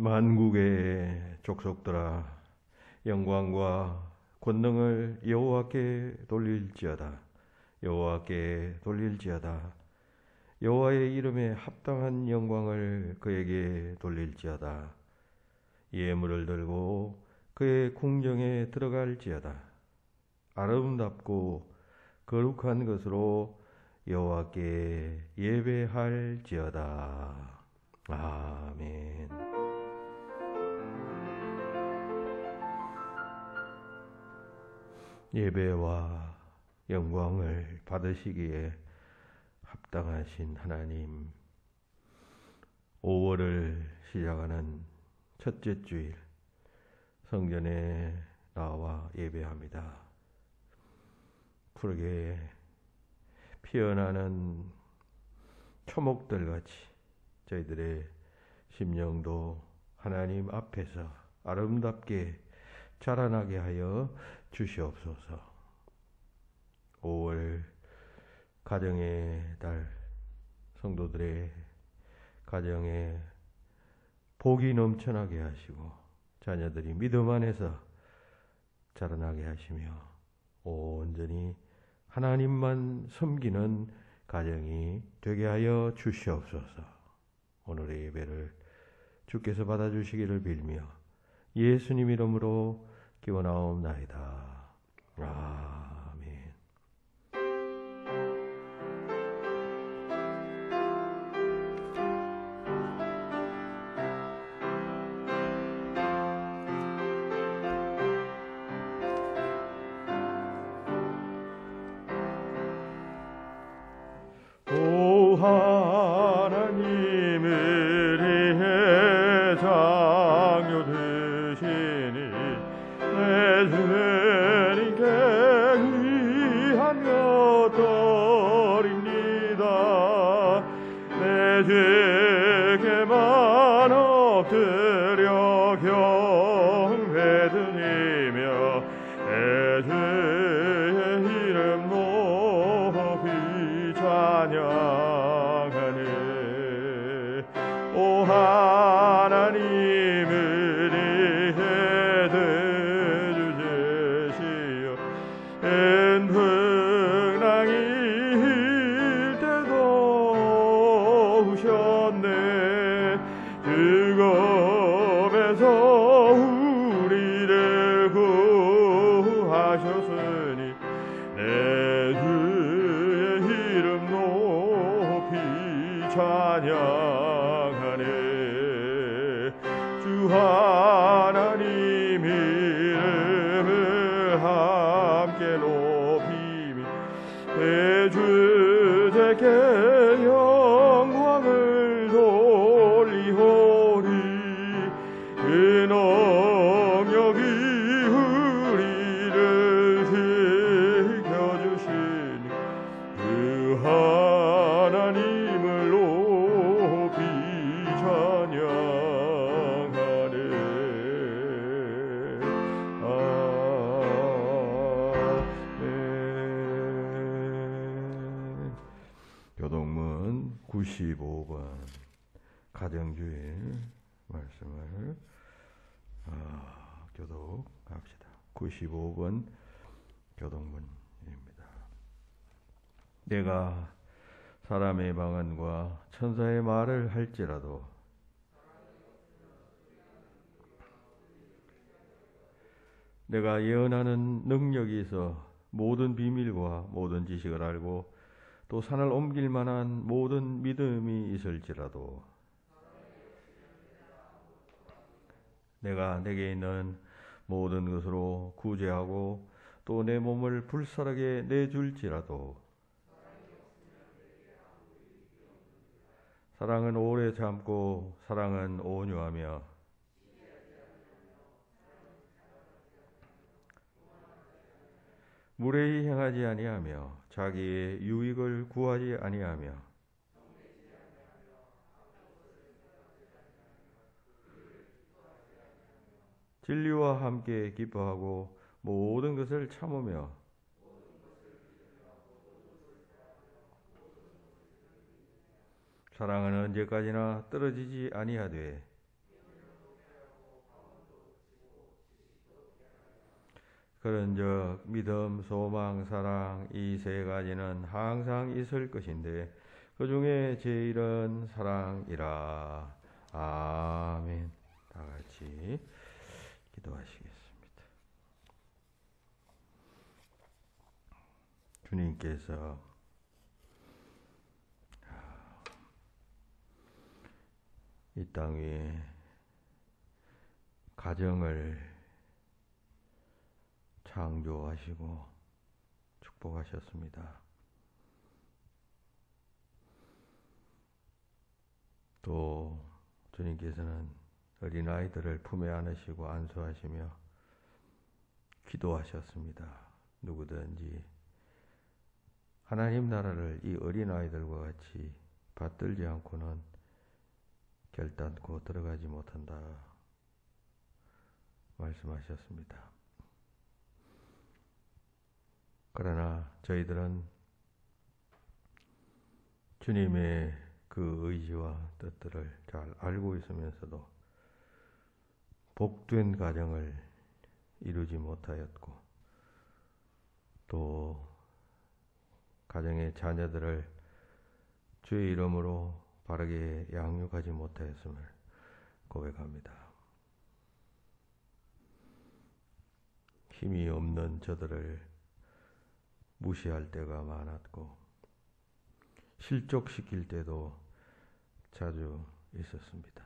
만국의 족속들아, 영광과 권능을 여호와께 돌릴지어다. 여호와께 돌릴지어다. 여호와의 이름에 합당한 영광을 그에게 돌릴지어다. 예물을 들고 그의 궁정에 들어갈지어다. 아름답고 거룩한 것으로 여호와께 예배할지어다. 아멘. 예배와 영광을 받으시기에 합당하신 하나님, 5월을 시작하는 첫째 주일 성전에 나와 예배합니다. 푸르게 피어나는 초목들같이 저희들의 심령도 하나님 앞에서 아름답게 자라나게 하여 주시옵소서. 5월 가정의 달, 성도들의 가정에 복이 넘쳐나게 하시고 자녀들이 믿음 안에서 자라나게 하시며 온전히 하나님만 섬기는 가정이 되게 하여 주시옵소서. 오늘의 예배를 주께서 받아주시기를 빌며 예수님 이름으로 기원하옵나이다. 아멘. 오 하나님 우리의 장요 되시니 내 주님께 귀한 것들입니다. 내 주께만 엎드려 경배드리며 내 주의 이름 높이 찬양하네. 오 하나님 우리의 대주제시여 풍랑일 때도 오셨네. 죽음에서 우리를 구하셨으니 내 주의 이름 높이 찬양하네. 주 하나님 이름을 함께 높이며 대주제께 영광을 돌리오리. 그 능력이 우리를 지켜주시니 그 하나님을 높이 찬양하네. 아멘. 교동문 95번 가정주일 말씀을 교독합시다. 95번 교동문입니다. 내가 사람의 방언과 천사의 말을 할지라도 내가 예언하는 능력이 있어 모든 비밀과 모든 지식을 알고 또 산을 옮길 만한 모든 믿음이 있을지라도 내가 내게 있는 모든 것으로 구제하고 또 내 몸을 불사르게 내줄지라도 사랑은 오래 참고 사랑은 온유하며 무례히 행하지 아니하며 자기의 유익을 구하지 아니하며 진리와 함께 기뻐하고 모든 것을 참으며 사랑은 언제까지나 떨어지지 아니하되 그런 적 믿음, 소망, 사랑 이 세 가지는 항상 있을 것인데 그 중에 제일은 사랑이라. 아멘. 다 같이 기도하시겠습니다. 주님께서 이 땅 위에 가정을 창조하시고 축복하셨습니다. 또 주님께서는 어린아이들을 품에 안으시고 안수하시며 기도하셨습니다. 누구든지 하나님 나라를 이 어린아이들과 같이 받들지 않고는 결단코 들어가지 못한다 말씀하셨습니다. 그러나 저희들은 주님의 그 의지와 뜻들을 잘 알고 있으면서도 복된 가정을 이루지 못하였고 또 가정의 자녀들을 주의 이름으로 바르게 양육하지 못하였음을 고백합니다. 힘이 없는 저들을 무시할 때가 많았고 실족시킬 때도 자주 있었습니다.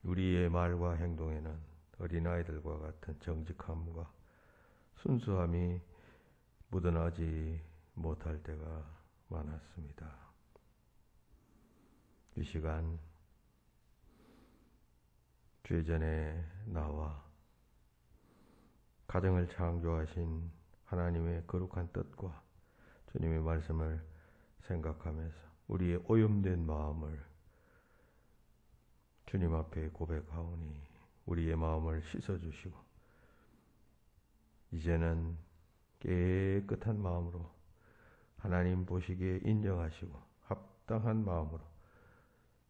우리의 말과 행동에는 어린아이들과 같은 정직함과 순수함이 묻어나지 못할 때가 많았습니다. 이 시간 주의 전에 나와 가정을 창조하신 하나님의 거룩한 뜻과 주님의 말씀을 생각하면서 우리의 오염된 마음을 주님 앞에 고백하오니 우리의 마음을 씻어주시고 이제는 깨끗한 마음으로 하나님 보시기에 인정하시고 합당한 마음으로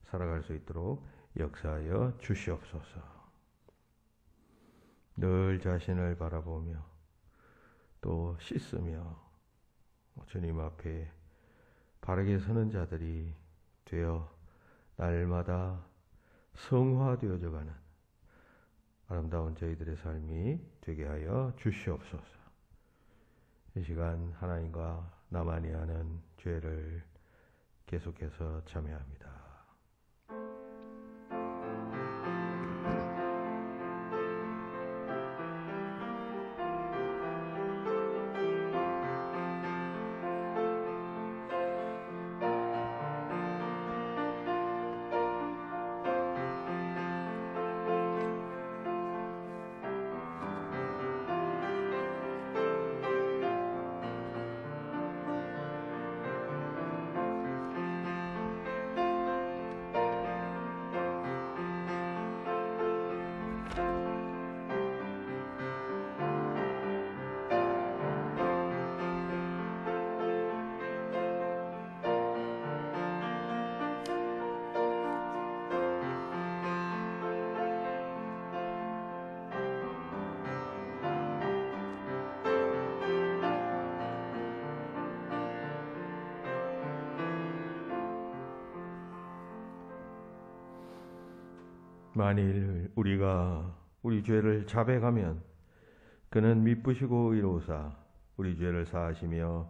살아갈 수 있도록 역사하여 주시옵소서. 늘 자신을 바라보며 또 씻으며 주님 앞에 바르게 서는 자들이 되어 날마다 성화되어져가는 아름다운 저희들의 삶이 되게 하여 주시옵소서. 이 시간 하나님과 나만이 하는 죄를 계속해서 참여합니다. 만일 우리가 우리 죄를 자백하면 그는 미쁘시고 의로우사 우리 죄를 사하시며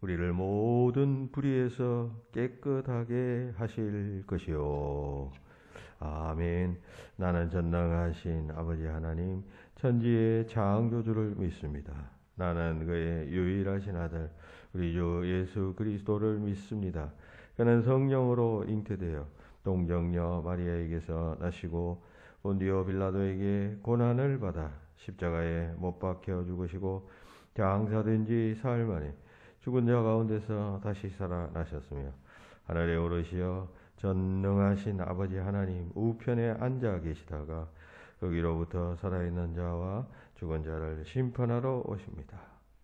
우리를 모든 불의에서 깨끗하게 하실 것이요. 아멘. 나는 전능하신 아버지 하나님 천지의 창조주를 믿습니다. 나는 그의 유일하신 아들 우리 주 예수 그리스도를 믿습니다. 그는 성령으로 잉태되어 동정녀 마리아에게서 나시고 본디오 빌라도에게 고난을 받아 십자가에 못 박혀 죽으시고 장사된 지 사흘 만에 죽은 자 가운데서 다시 살아나셨으며 하늘에 오르시어 전능하신 아버지 하나님 우편에 앉아 계시다가 거기로부터 살아있는 자와 죽은 자를 심판하러 오십니다.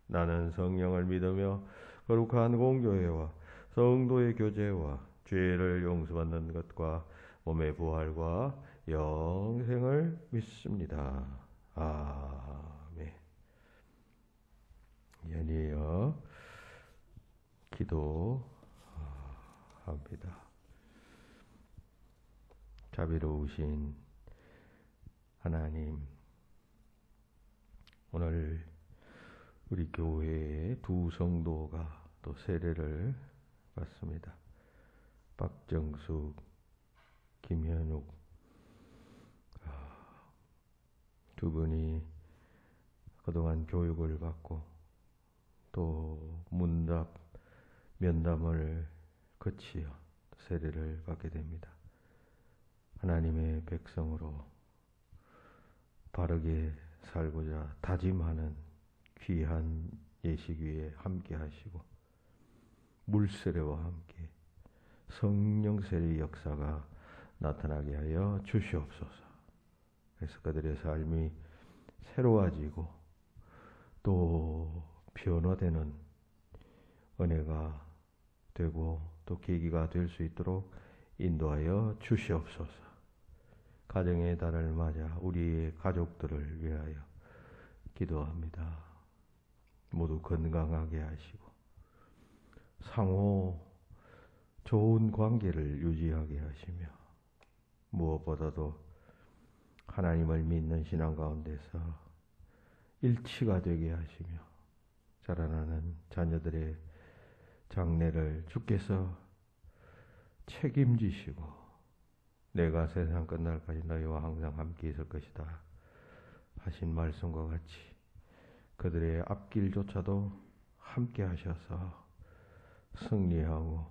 나는 성령을 믿으며 거룩한 공교회와 성도의 교제와 죄를 용서받는 것과 몸의 부활과 영생을 믿습니다. 아멘. 연이어 기도합니다. 자비로우신 하나님, 오늘 우리 교회의 두 성도가 또 세례를 받습니다. 박정숙, 김현욱 두 분이 그동안 교육을 받고 또 문답, 면담을 거치어 세례를 받게 됩니다. 하나님의 백성으로 바르게 살고자 다짐하는 귀한 예식 위에 함께 하시고 물세례와 함께 성령 세례의 역사가 나타나게 하여 주시옵소서. 그래서 그들의 삶이 새로워지고 또 변화되는 은혜가 되고 또 계기가 될 수 있도록 인도하여 주시옵소서. 가정의 달을 맞아 우리의 가족들을 위하여 기도합니다. 모두 건강하게 하시고 상호 좋은 관계를 유지하게 하시며 무엇보다도 하나님을 믿는 신앙 가운데서 일치가 되게 하시며 자라나는 자녀들의 장래를 주께서 책임지시고 내가 세상 끝날까지 너희와 항상 함께 있을 것이다 하신 말씀과 같이 그들의 앞길조차도 함께 하셔서 승리하고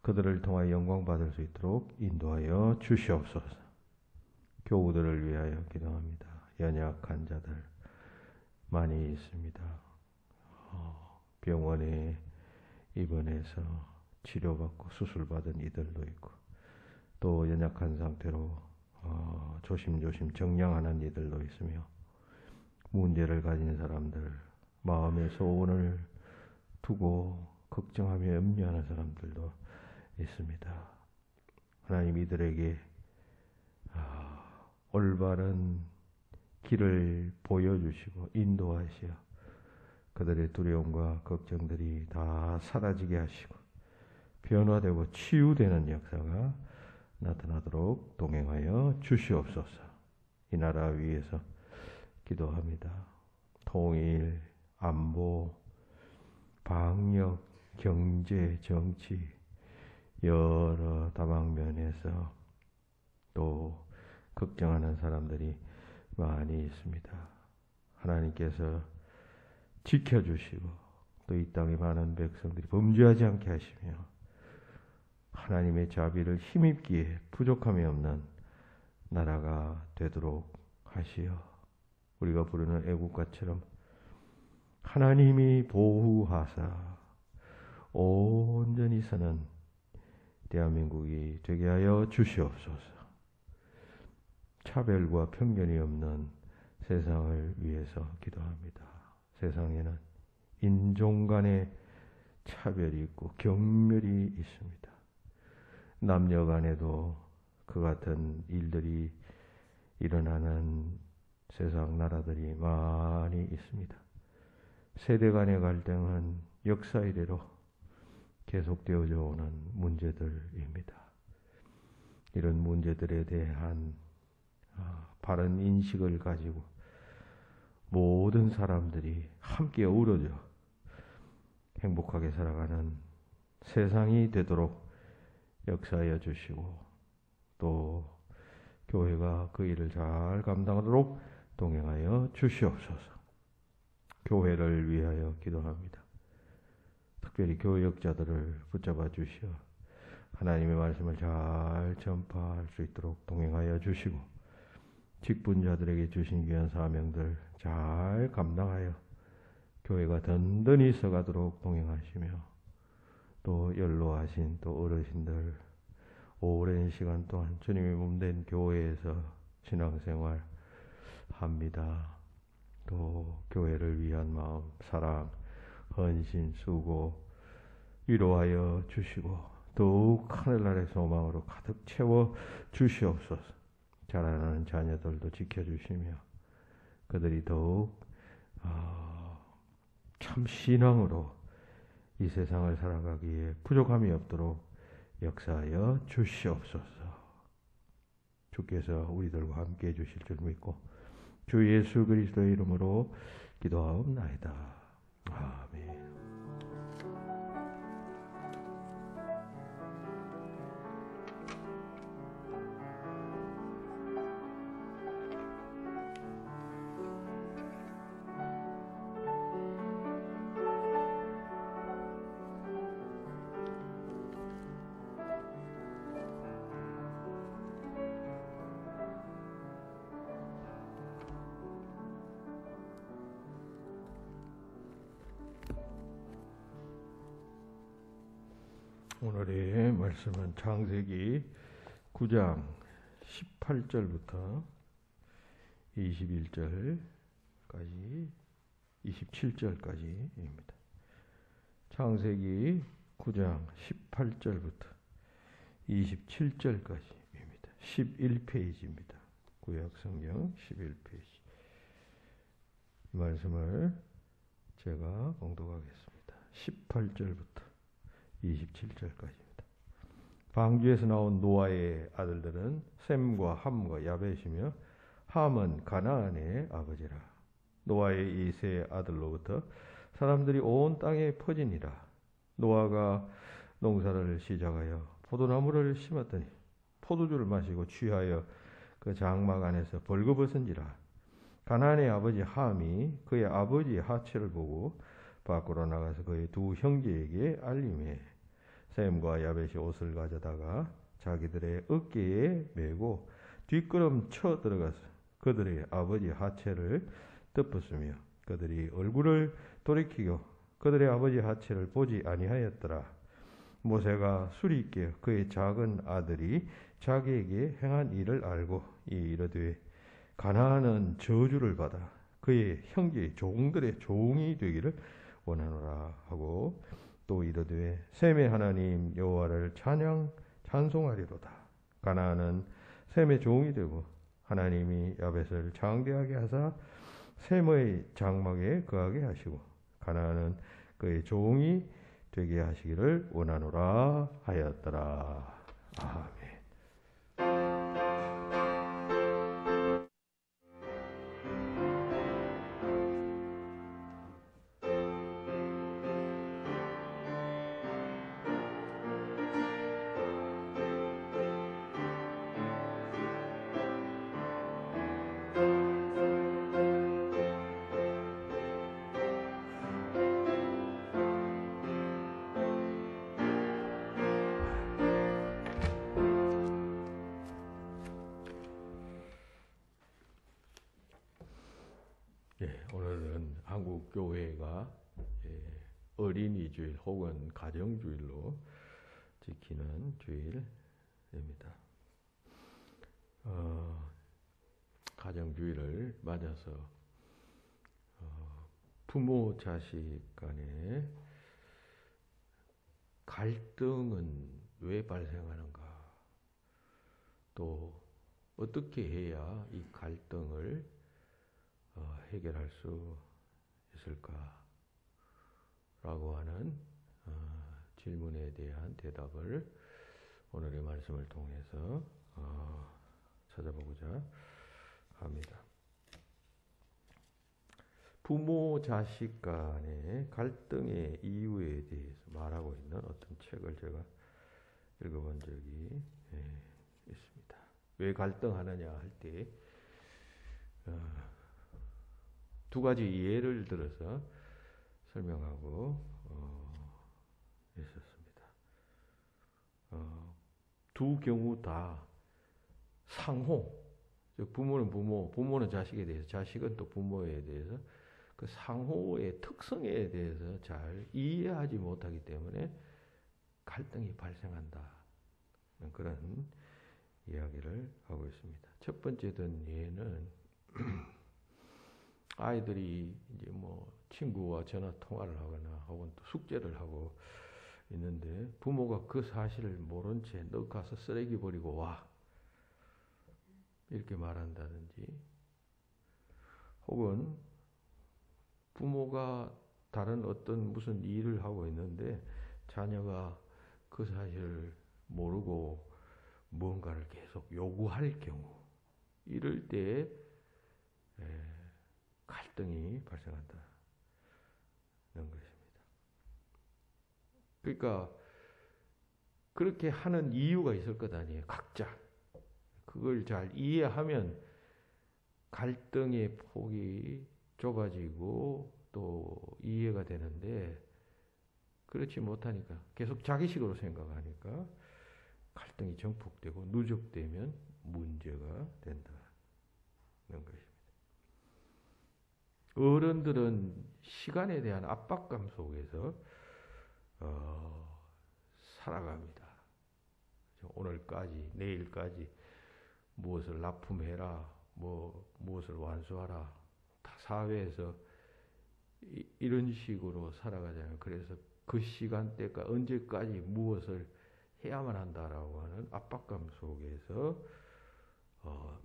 그들을 통하여 영광 받을 수 있도록 인도하여 주시옵소서. 교우들을 위하여 기도합니다. 연약한 자들 많이 있습니다. 병원에 입원해서 치료받고 수술받은 이들도 있고 또 연약한 상태로 조심조심 정량하는 이들도 있으며 문제를 가진 사람들, 마음의 소원을 두고 걱정하며 염려하는 사람들도 있습니다. 하나님 이들에게 올바른 길을 보여주시고 인도하시어 그들의 두려움과 걱정들이 다 사라지게 하시고 변화되고 치유되는 역사가 나타나도록 동행하여 주시옵소서. 이 나라 위에서 기도합니다. 통일, 안보, 방역, 경제, 정치 여러 다방면에서 또 걱정하는 사람들이 많이 있습니다. 하나님께서 지켜주시고 또 이 땅의 많은 백성들이 범죄하지 않게 하시며 하나님의 자비를 힘입기에 부족함이 없는 나라가 되도록 하시어 우리가 부르는 애국가처럼 하나님이 보호하사 온전히 사는 대한민국이 되게 하여 주시옵소서. 차별과 편견이 없는 세상을 위해서 기도합니다. 세상에는 인종 간의 차별이 있고 경멸이 있습니다. 남녀 간에도 그 같은 일들이 일어나는 세상 나라들이 많이 있습니다. 세대 간의 갈등은 역사 이래로 계속되어져 오는 문제들입니다. 이런 문제들에 대한 바른 인식을 가지고 모든 사람들이 함께 어우러져 행복하게 살아가는 세상이 되도록 역사하여 주시고 또 교회가 그 일을 잘 감당하도록 동행하여 주시옵소서. 교회를 위하여 기도합니다. 특별히 교역자들을 붙잡아 주시어 하나님의 말씀을 잘 전파할 수 있도록 동행하여 주시고 직분자들에게 주신 귀한 사명들 잘 감당하여 교회가 든든히 서가도록 동행하시며 또 연로하신 또 어르신들 오랜 시간 동안 주님의 몸된 교회에서 신앙생활 합니다. 또 교회를 위한 마음, 사랑, 헌신, 수고 위로하여 주시고 더욱 하늘나라의 소망으로 가득 채워 주시옵소서. 자라나는 자녀들도 지켜주시며 그들이 더욱 참 신앙으로 이 세상을 살아가기에 부족함이 없도록 역사하여 주시옵소서. 주께서 우리들과 함께 해주실 줄 믿고 주 예수 그리스도의 이름으로 기도하옵나이다. 아멘. 오늘의 말씀은 창세기 9장 18절부터 21절까지 27절까지입니다. 창세기 9장 18절부터 27절까지입니다. 11페이지입니다. 구약성경 11페이지. 이 말씀을 제가 봉독하겠습니다. 18절부터 27절까지입니다. 방주에서 나온 노아의 아들들은 셈과 함과 야벳이며 함은 가나안의 아버지라. 노아의 이 세 아들로부터 사람들이 온 땅에 퍼지니라. 노아가 농사를 시작하여 포도나무를 심었더니 포도주를 마시고 취하여 그 장막 안에서 벌거벗은지라. 가나안의 아버지 함이 그의 아버지의 하체를 보고 밖으로 나가서 그의 두 형제에게 알림해 셈과 야벳이 옷을 가져다가 자기들의 어깨에 메고 뒷걸음 쳐 들어가서 그들의 아버지 하체를 덮었으며 그들이 얼굴을 돌이키고 그들의 아버지 하체를 보지 아니하였더라. 모세가 술이 있게 그의 작은 아들이 자기에게 행한 일을 알고 이르되 가나안은 저주를 받아 그의 형제의 종들의 종이 되기를 원하노라 하고 또 이르되 셈의 하나님 여호와를 찬송하리로다. 가나안은 셈의 종이 되고 하나님이 야벳을 장대하게 하사 셈의 장막에 거하게 하시고 가나안은 그의 종이 되게 하시기를 원하노라 하였더라. 아멘. 오늘은 한국 교회가 어린이주일 혹은 가정주일로 지키는 주일입니다. 가정주일을 맞아서 부모 자식 간의 갈등은 왜 발생하는가? 또 어떻게 해야 이 갈등을 해결할 수 있을까라고 하는 질문에 대한 대답을 오늘의 말씀을 통해서 찾아보고자 합니다. 부모 자식 간의 갈등의 이유에 대해서 말하고 있는 어떤 책을 제가 읽어본 적이 있습니다. 왜 갈등하느냐 할 때 두 가지 예를 들어서 설명하고 있었습니다. 두 경우 다 상호, 즉 부모는 부모, 부모는 자식에 대해서, 자식은 또 부모에 대해서 그 상호의 특성에 대해서 잘 이해하지 못하기 때문에 갈등이 발생한다. 그런 이야기를 하고 있습니다. 첫 번째 든 예는 아이들이 이제 뭐 친구와 전화 통화를 하거나 혹은 또 숙제를 하고 있는데 부모가 그 사실을 모른 채 너 가서 쓰레기 버리고 와 이렇게 말한다든지 혹은 부모가 다른 어떤 무슨 일을 하고 있는데 자녀가 그 사실을 모르고 무언가를 계속 요구할 경우, 이럴 때 갈등이 발생한다는 것입니다. 그러니까 그렇게 하는 이유가 있을 것 아니에요. 각자. 그걸 잘 이해하면 갈등의 폭이 좁아지고 또 이해가 되는데, 그렇지 못하니까 계속 자기식으로 생각하니까 갈등이 정폭되고 누적되면 문제가 된다는 것입니다. 어른들은 시간에 대한 압박감 속에서 살아갑니다. 오늘까지, 내일까지 무엇을 납품해라, 무엇을 완수하라, 다 사회에서 이런 식으로 살아가잖아요. 그래서 그 시간대가 언제까지 무엇을 해야만 한다라고 하는 압박감 속에서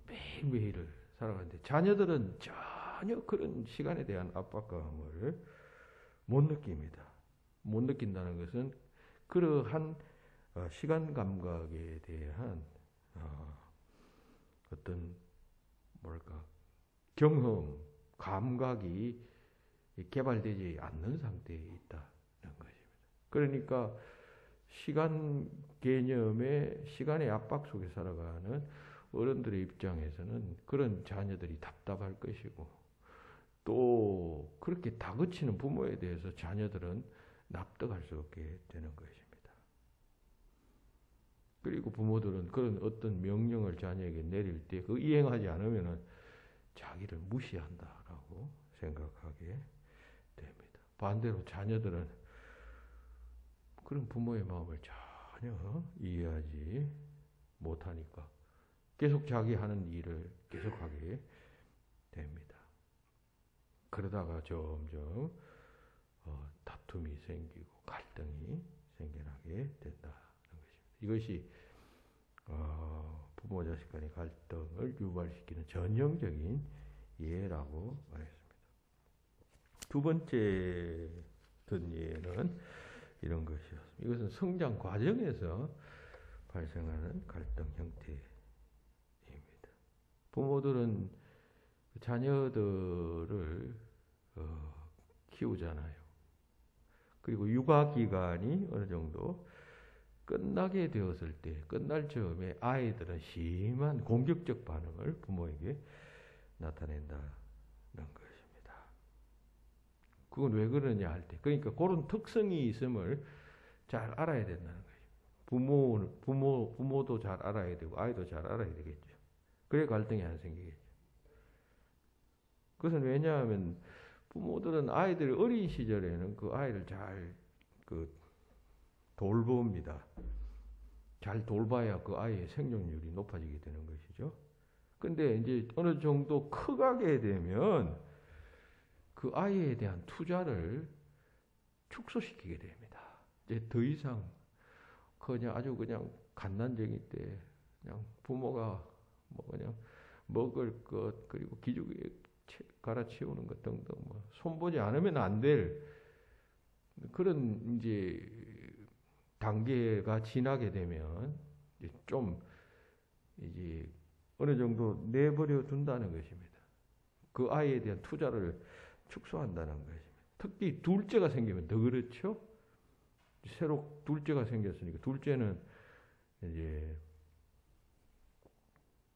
매일매일을 살아가는데, 자녀들은 전혀 그런 시간에 대한 압박감을 못 느낍니다. 못 느낀다는 것은 그러한 시간 감각에 대한 어떤 경험, 감각이 개발되지 않는 상태에 있다는 것입니다. 그러니까 시간 개념의 시간의 압박 속에 살아가는 어른들의 입장에서는 그런 자녀들이 답답할 것이고, 또 그렇게 다그치는 부모에 대해서 자녀들은 납득할 수 없게 되는 것입니다. 그리고 부모들은 그런 어떤 명령을 자녀에게 내릴 때 그 이행하지 않으면 자기를 무시한다라고 생각하게 됩니다. 반대로 자녀들은 그런 부모의 마음을 전혀 이해하지 못하니까 계속 자기 하는 일을 계속하게 됩니다. 그러다가 점점 다툼이 생기고 갈등이 생겨나게 된다는 것입니다. 이것이 부모 자식 간의 갈등을 유발시키는 전형적인 예라고 말했습니다. 두 번째 든 예는 이런 것이었습니다. 이것은 성장 과정에서 발생하는 갈등 형태입니다. 부모들은 자녀들을 키우잖아요. 그리고 육아 기간이 어느 정도 끝나게 되었을 때, 끝날 즈음에 아이들은 심한 공격적 반응을 부모에게 나타낸다는 것입니다. 그건 왜 그러냐 할 때, 그러니까 그런 특성이 있음을 잘 알아야 된다는 거예요. 부모도 잘 알아야 되고 아이도 잘 알아야 되겠죠. 그래 갈등이 안 생기겠죠. 그것은 왜냐하면 부모들은 아이들이 어린 시절에는 그 아이를 잘 돌봅니다. 잘 돌봐야 그 아이의 생존율이 높아지게 되는 것이죠. 근데 이제 어느 정도 커가게 되면 그 아이에 대한 투자를 축소시키게 됩니다. 이제 더 이상 그냥 아주 그냥 갓난쟁이 때 그냥 부모가 그냥 먹을 것 그리고 기저귀에 갈아치우는 것 등등 손보지 않으면 안 될 그런 이제 단계가 지나게 되면 이제 어느 정도 내버려 둔다는 것입니다. 그 아이에 대한 투자를 축소한다는 것입니다. 특히 둘째가 생기면 더 그렇죠. 새로 둘째가 생겼으니까 둘째는 이제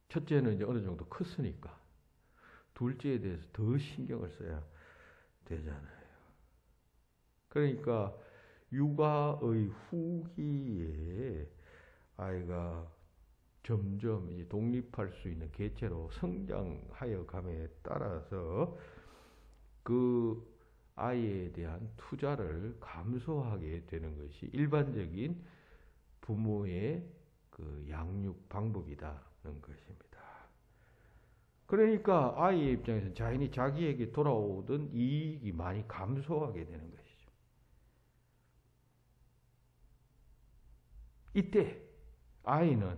첫째는 이제 어느 정도 컸으니까 둘째에 대해서 더 신경을 써야 되잖아요. 그러니까 육아의 후기에 아이가 점점 이제 독립할 수 있는 개체로 성장하여 감에 따라서 그 아이에 대한 투자를 감소하게 되는 것이 일반적인 부모의 그 양육 방법이다는 것입니다. 그러니까 아이의 입장에서는 자기에게 돌아오던 이익이 많이 감소하게 되는 것이죠. 이때 아이는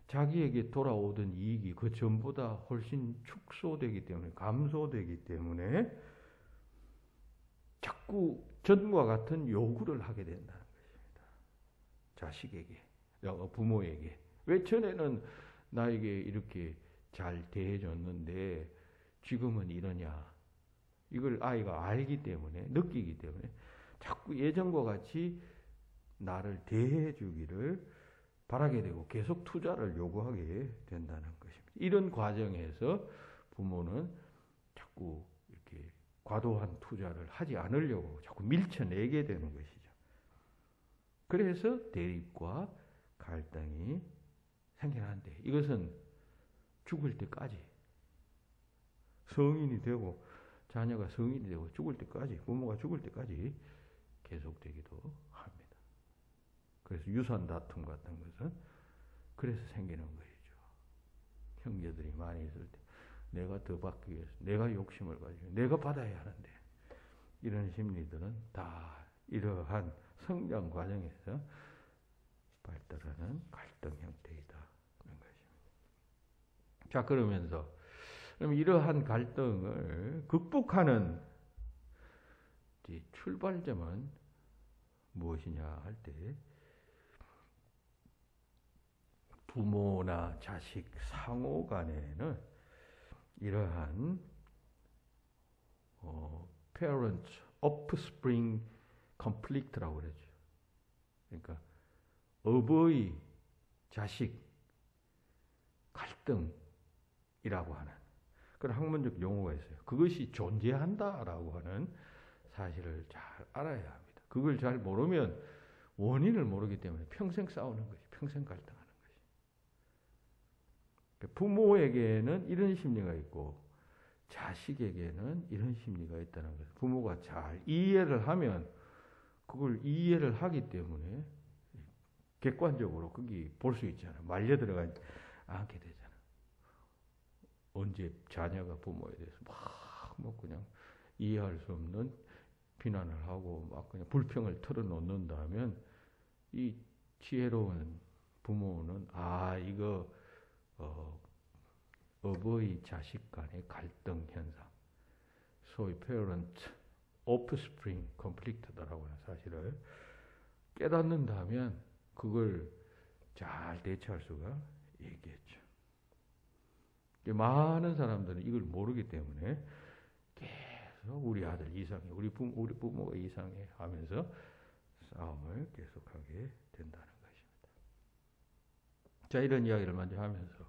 자기에게 돌아오던 이익이 그 전보다 훨씬 축소되기 때문에, 감소되기 때문에 자꾸 전과 같은 요구를 하게 된다는 것입니다. 자식에게, 부모에게. 왜 전에는 나에게 이렇게 잘 대해줬는데 지금은 이러냐. 이걸 아이가 알기 때문에, 느끼기 때문에 자꾸 예전과 같이 나를 대해주기를 바라게 되고 계속 투자를 요구하게 된다는 것입니다. 이런 과정에서 부모는 자꾸 이렇게 과도한 투자를 하지 않으려고 자꾸 밀쳐내게 되는 것이죠. 그래서 대립과 갈등이 생겨나는데 이것은 죽을 때까지 성인이 되고 자녀가 성인이 되고 죽을 때까지 부모가 죽을 때까지 계속되기도 합니다. 그래서 유산 다툼 같은 것은 그래서 생기는 것이죠. 형제들이 많이 있을 때 내가 더 받기 위해서 내가 욕심을 가지고 내가 받아야 하는데 이런 심리들은 다 이러한 성장 과정에서 발달하는 갈등 형태이다. 그런 것입니다. 자, 그럼 이러한 갈등을 극복하는 출발점은 무엇이냐 할 때 부모나 자식 상호 간에는 이러한 parent offspring conflict라고 그러죠. 그러니까 어버이 자식 갈등이라고 하는 그런 학문적 용어가 있어요. 그것이 존재한다라고 하는 사실을 잘 알아야 합니다. 그걸 잘 모르면 원인을 모르기 때문에 평생 싸우는 것이, 평생 갈등하는 것이. 부모에게는 이런 심리가 있고 자식에게는 이런 심리가 있다는 것을 부모가 잘 이해를 하면 그걸 이해를 하기 때문에 객관적으로 거기 볼 수 있잖아요. 말려 들어가지 않게 되잖아요. 언제 자녀가 부모에 대해서 막 그냥 이해할 수 없는 비난을 하고 막 그냥 불평을 털어놓는다면 이 지혜로운 부모는 이거 어버이 자식 간의 갈등 현상, 소위 parent offspring conflict다라고 하는 사실을 깨닫는다면 그걸 잘 대처할 수가 있겠죠. 많은 사람들은 이걸 모르기 때문에 계속 우리 아들 이상해, 우리 부모가 이상해 하면서 싸움을 계속하게 된다는 것입니다. 자, 이런 이야기를 먼저 하면서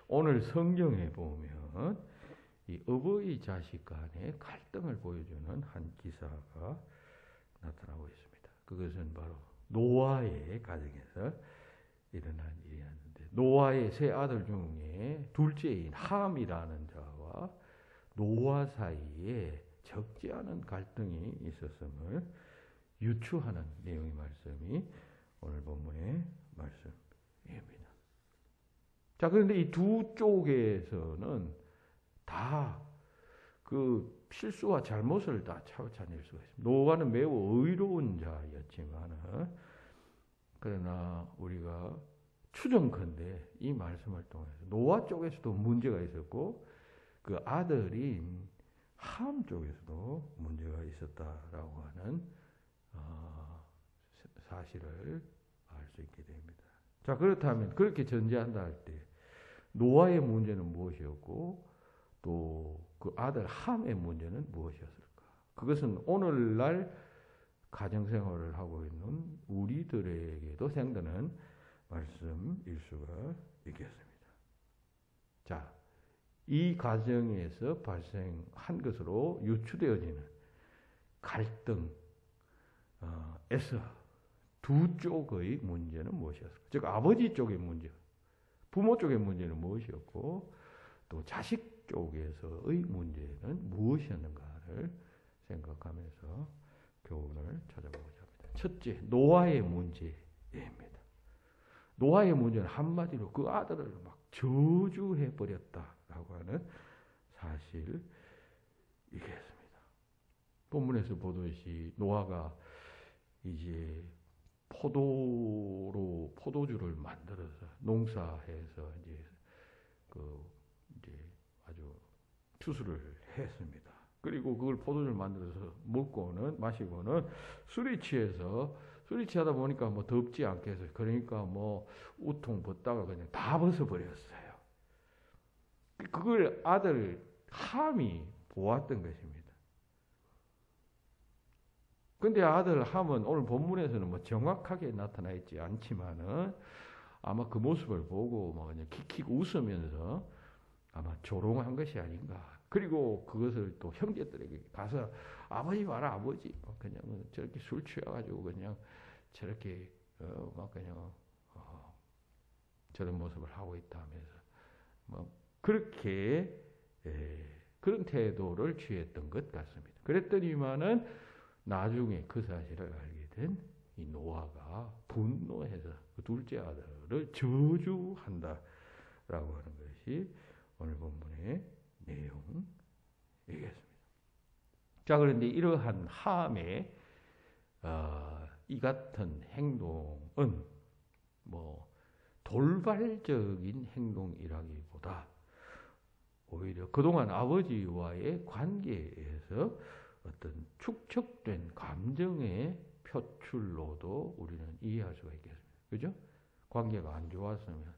오늘 성경에 보면 이 어버이 자식 간의 갈등을 보여주는 한 기사가 나타나고 있습니다. 그것은 바로 노아의 가정에서 일어난 일이었는데 노아의 세 아들 중에 둘째인 함이라는 자와 노아 사이에 적지 않은 갈등이 있었음을 유추하는 내용의 말씀이 오늘 본문의 말씀입니다. 자, 그런데 이 두 쪽에서는 다 그 실수와 잘못을 다 찾아낼 수가 있습니다. 노아는 매우 의로운 자였지만 그러나 우리가 추정컨대 이 말씀을 통해서 노아 쪽에서도 문제가 있었고 그 아들인 함 쪽에서도 문제가 있었다라고 하는 사실을 알 수 있게 됩니다. 자, 그렇다면 그렇게 전제한다 할 때 노아의 문제는 무엇이었고 또 그 아들 함의 문제는 무엇이었을까? 그것은 오늘날 가정생활을 하고 있는 우리들에게도 생기는 말씀일 수가 있겠습니다. 자, 이 가정에서 발생한 것으로 유추되어지는 갈등에서 두 쪽의 문제는 무엇이었을까? 즉 아버지 쪽의 문제, 부모 쪽의 문제는 무엇이었고 또 자식 쪽에서의 문제는 무엇이었는가를 생각하면서 교훈을 찾아보고자 합니다. 첫째, 노아의 문제입니다. 노아의 문제는 한마디로 그 아들을 막 저주해 버렸다라고 하는 사실이겠습니다. 본문에서 보듯이 노아가 이제 포도주를 만들어서 농사해서 이제 아주 추수를 했습니다. 그리고 그걸 포도주를 만들어서 마시고는 술이 취하다 보니까 뭐 덥지 않겠어요. 그러니까 뭐 우통 벗다가 그냥 다 벗어버렸어요. 그걸 아들 함이 보았던 것입니다. 근데 아들 함은 오늘 본문에서는 뭐 정확하게 나타나 있지 않지만은 아마 그 모습을 보고 뭐 그냥 킥킥 웃으면서 아마 조롱한 것이 아닌가. 그리고 그것을 또 형제들에게 가서 아버지 봐라 아버지 그냥 저렇게 술 취해가지고 그냥 저렇게 막 그냥 저런 모습을 하고 있다 하면서 뭐 그렇게 그런 태도를 취했던 것 같습니다. 그랬더니만은 나중에 그 사실을 알게 된 이 노아가 분노해서 그 둘째 아들을 저주한다라고 하는 것이 오늘 본문의 내용이겠습니다. 자, 그런데 이러한 함의 이 같은 행동은 뭐 돌발적인 행동이라기보다 오히려 그동안 아버지와의 관계에서 어떤 축적된 감정의 표출로도 우리는 이해할 수가 있겠습니다. 그죠? 관계가 안 좋았으면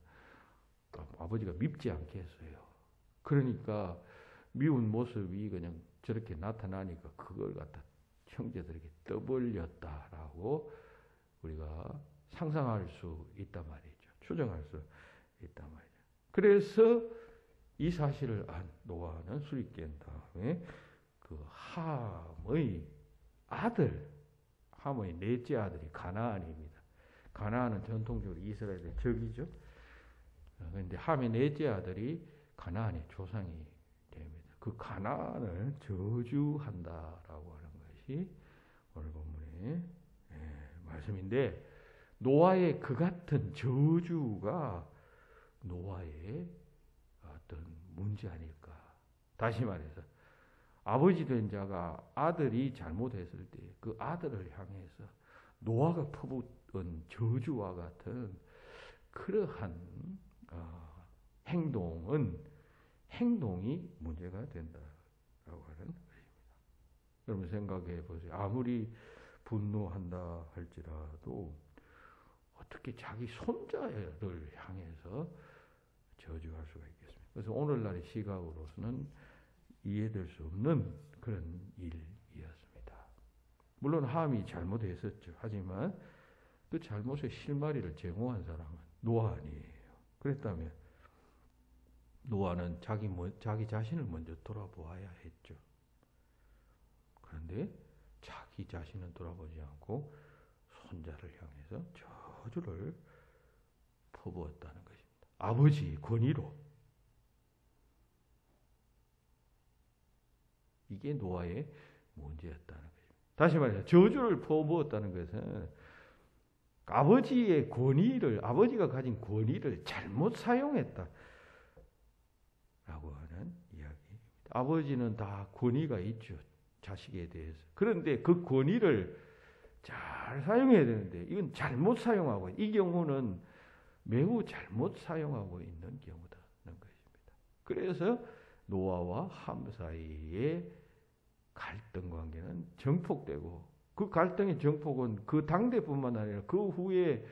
아버지가 밉지 않겠어요. 그러니까 미운 모습이 그냥 저렇게 나타나니까 그걸 갖다 형제들에게 떠벌렸다라고 우리가 상상할 수 있단 말이죠. 추정할 수 있단 말이죠. 그래서 이 사실을 안 노아는 술이 깬 다음에 그 함의 넷째 아들이 가나안입니다. 가나안은 전통적으로 이스라엘의 적이죠. 그런데 함의 넷째 아들이 가나안의 조상이 됩니다. 그 가나안을 저주한다라고 하는 것이 오늘 본문의 말씀인데 노아의 그 같은 저주가 노아의 어떤 문제 아닐까. 다시 말해서 아버지 된 자가 아들이 잘못했을 때 그 아들을 향해서 노아가 퍼붓은 저주와 같은 그러한 행동이 문제가 된다라고 하는 것입니다. 여러분 생각해 보세요. 아무리 분노한다 할지라도 어떻게 자기 손자를 향해서 저주할 수가 있겠습니까? 그래서 오늘날의 시각으로서는 이해될 수 없는 그런 일이었습니다. 물론 함이 잘못했었죠. 하지만 그 잘못의 실마리를 제공한 사람은 노아 아니에요. 그랬다면 노아는 자기 자신을 먼저 돌아보아야 했죠. 그런데 자기 자신은 돌아보지 않고 손자를 향해서 저주를 퍼부었다는 것입니다. 아버지의 권위로. 이게 노아의 문제였다는 것입니다. 다시 말해서 저주를 퍼부었다는 것은 아버지가 가진 권위를 잘못 사용했다. 라고 하는 이야기입니다. 아버지는 다 권위가 있죠. 자식에 대해서. 그런데 그 권위를 잘 사용해야 되는데 이건 잘못 사용하고 이 경우는 매우 잘못 사용하고 있는 경우다는 것입니다. 그래서 노아와 함 사이의 갈등 관계는 정폭되고 그 갈등의 정폭은 그 당대뿐만 아니라 그 후에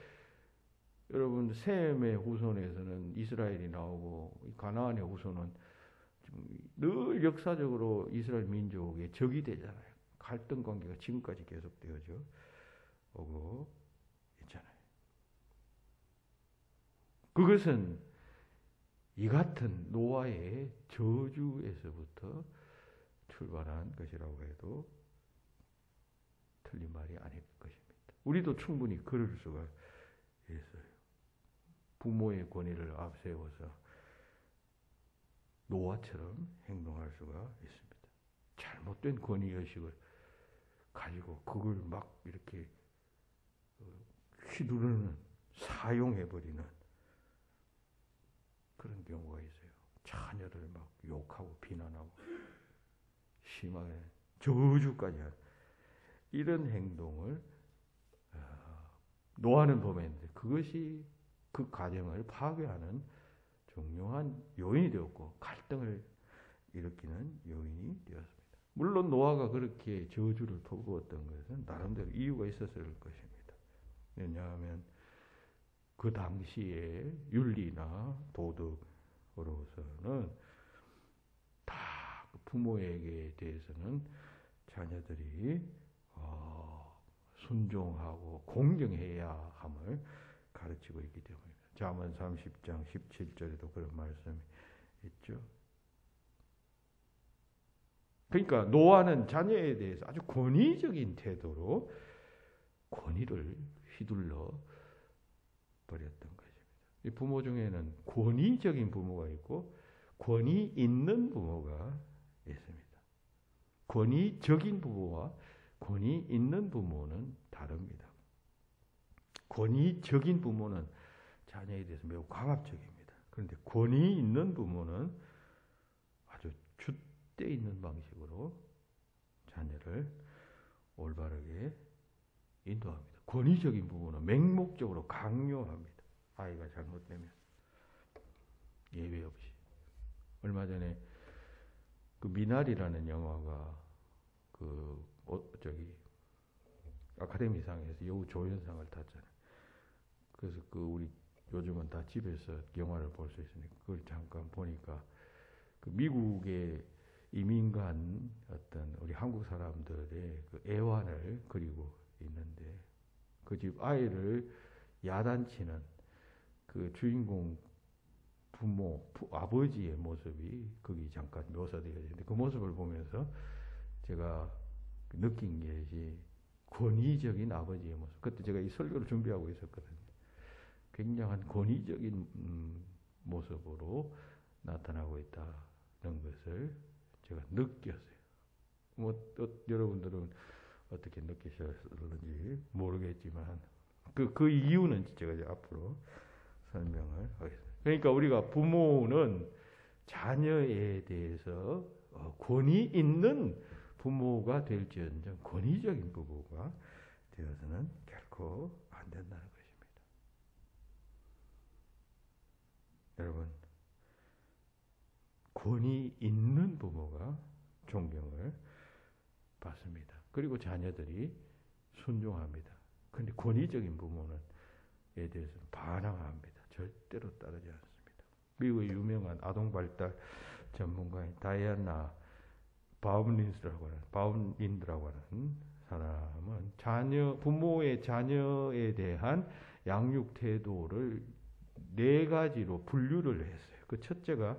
여러분 셈의 후손에서는 이스라엘이 나오고 가나안의 후손은 늘 역사적으로 이스라엘 민족의 적이 되잖아요. 갈등 관계가 지금까지 계속되어져 오고 있잖아요. 그것은 이 같은 노아의 저주에서부터 출발한 것이라고 해도 틀린 말이 아닐 것입니다. 우리도 충분히 그럴 수가 있어요. 부모의 권위를 앞세워서 노아처럼 행동할 수가 있습니다. 잘못된 권위의식을 가지고 그걸 막 이렇게 휘두르는, 사용해버리는 그런 경우가 있어요. 자녀를 막 욕하고 비난하고 심하게 저주까지 하는 이런 행동을 노하는 범했는데 그것이 그 가정을 파괴하는 중요한 요인이 되었고 갈등을 일으키는 요인이 되었습니다. 물론 노아가 그렇게 저주를 퍼부었던 것은 나름대로 이유가 있었을 것입니다. 왜냐하면 그 당시에 윤리나 도덕으로서는 다 부모에게 대해서는 자녀들이 순종하고 공경해야 함을 가르치고 있기 때문입니다. 잠언 30장 17절에도 그런 말씀이 있죠. 그러니까 노아는 자녀에 대해서 아주 권위적인 태도로 권위를 휘둘러 버렸던 것입니다. 이 부모 중에는 권위적인 부모가 있고 권위 있는 부모가 있습니다. 권위적인 부모와 권위 있는 부모는 다릅니다. 권위적인 부모는 자녀에 대해서 매우 강압적입니다. 그런데 권위 있는 부모는 아주 줏대 있는 방식으로 자녀를 올바르게 인도합니다. 권위적인 부모는 맹목적으로 강요합니다. 아이가 잘못되면 예외 없이. 얼마 전에 그 미나리라는 영화가 아카데미상에서 여우 조연상을 탔잖아요. 그래서 우리 요즘은 다 집에서 영화를 볼 수 있으니까 그걸 잠깐 보니까 그 미국에 이민 간 어떤 우리 한국 사람들의 그 애환을 그리고 있는데 그 집 아이를 야단치는 그 주인공 아버지의 모습이 거기 잠깐 묘사되어 있는데 그 모습을 보면서 제가 느낀 것이 권위적인 아버지의 모습. 그때 제가 이 설교를 준비하고 있었거든요. 굉장한 권위적인 모습으로 나타나고 있다는 것을 제가 느꼈어요. 여러분들은 어떻게 느끼셨는지 모르겠지만 그 이유는 제가 이제 앞으로 설명을 하겠습니다. 그러니까 우리가 부모는 자녀에 대해서 권위 있는 부모가 될지언정 권위적인 부모가 되어서는 결코 안 된다는 것입니다. 여러분, 권위 있는 부모가 존경을 받습니다. 그리고 자녀들이 순종합니다. 그런데 권위적인 부모는 에 대해서는 반항합니다. 절대로 따르지 않습니다. 미국의 유명한 아동발달 전문가인 다이애나 바움린드라고 하는 사람은 부모의 자녀에 대한 양육 태도를 4가지로 분류를 했어요. 그 첫째가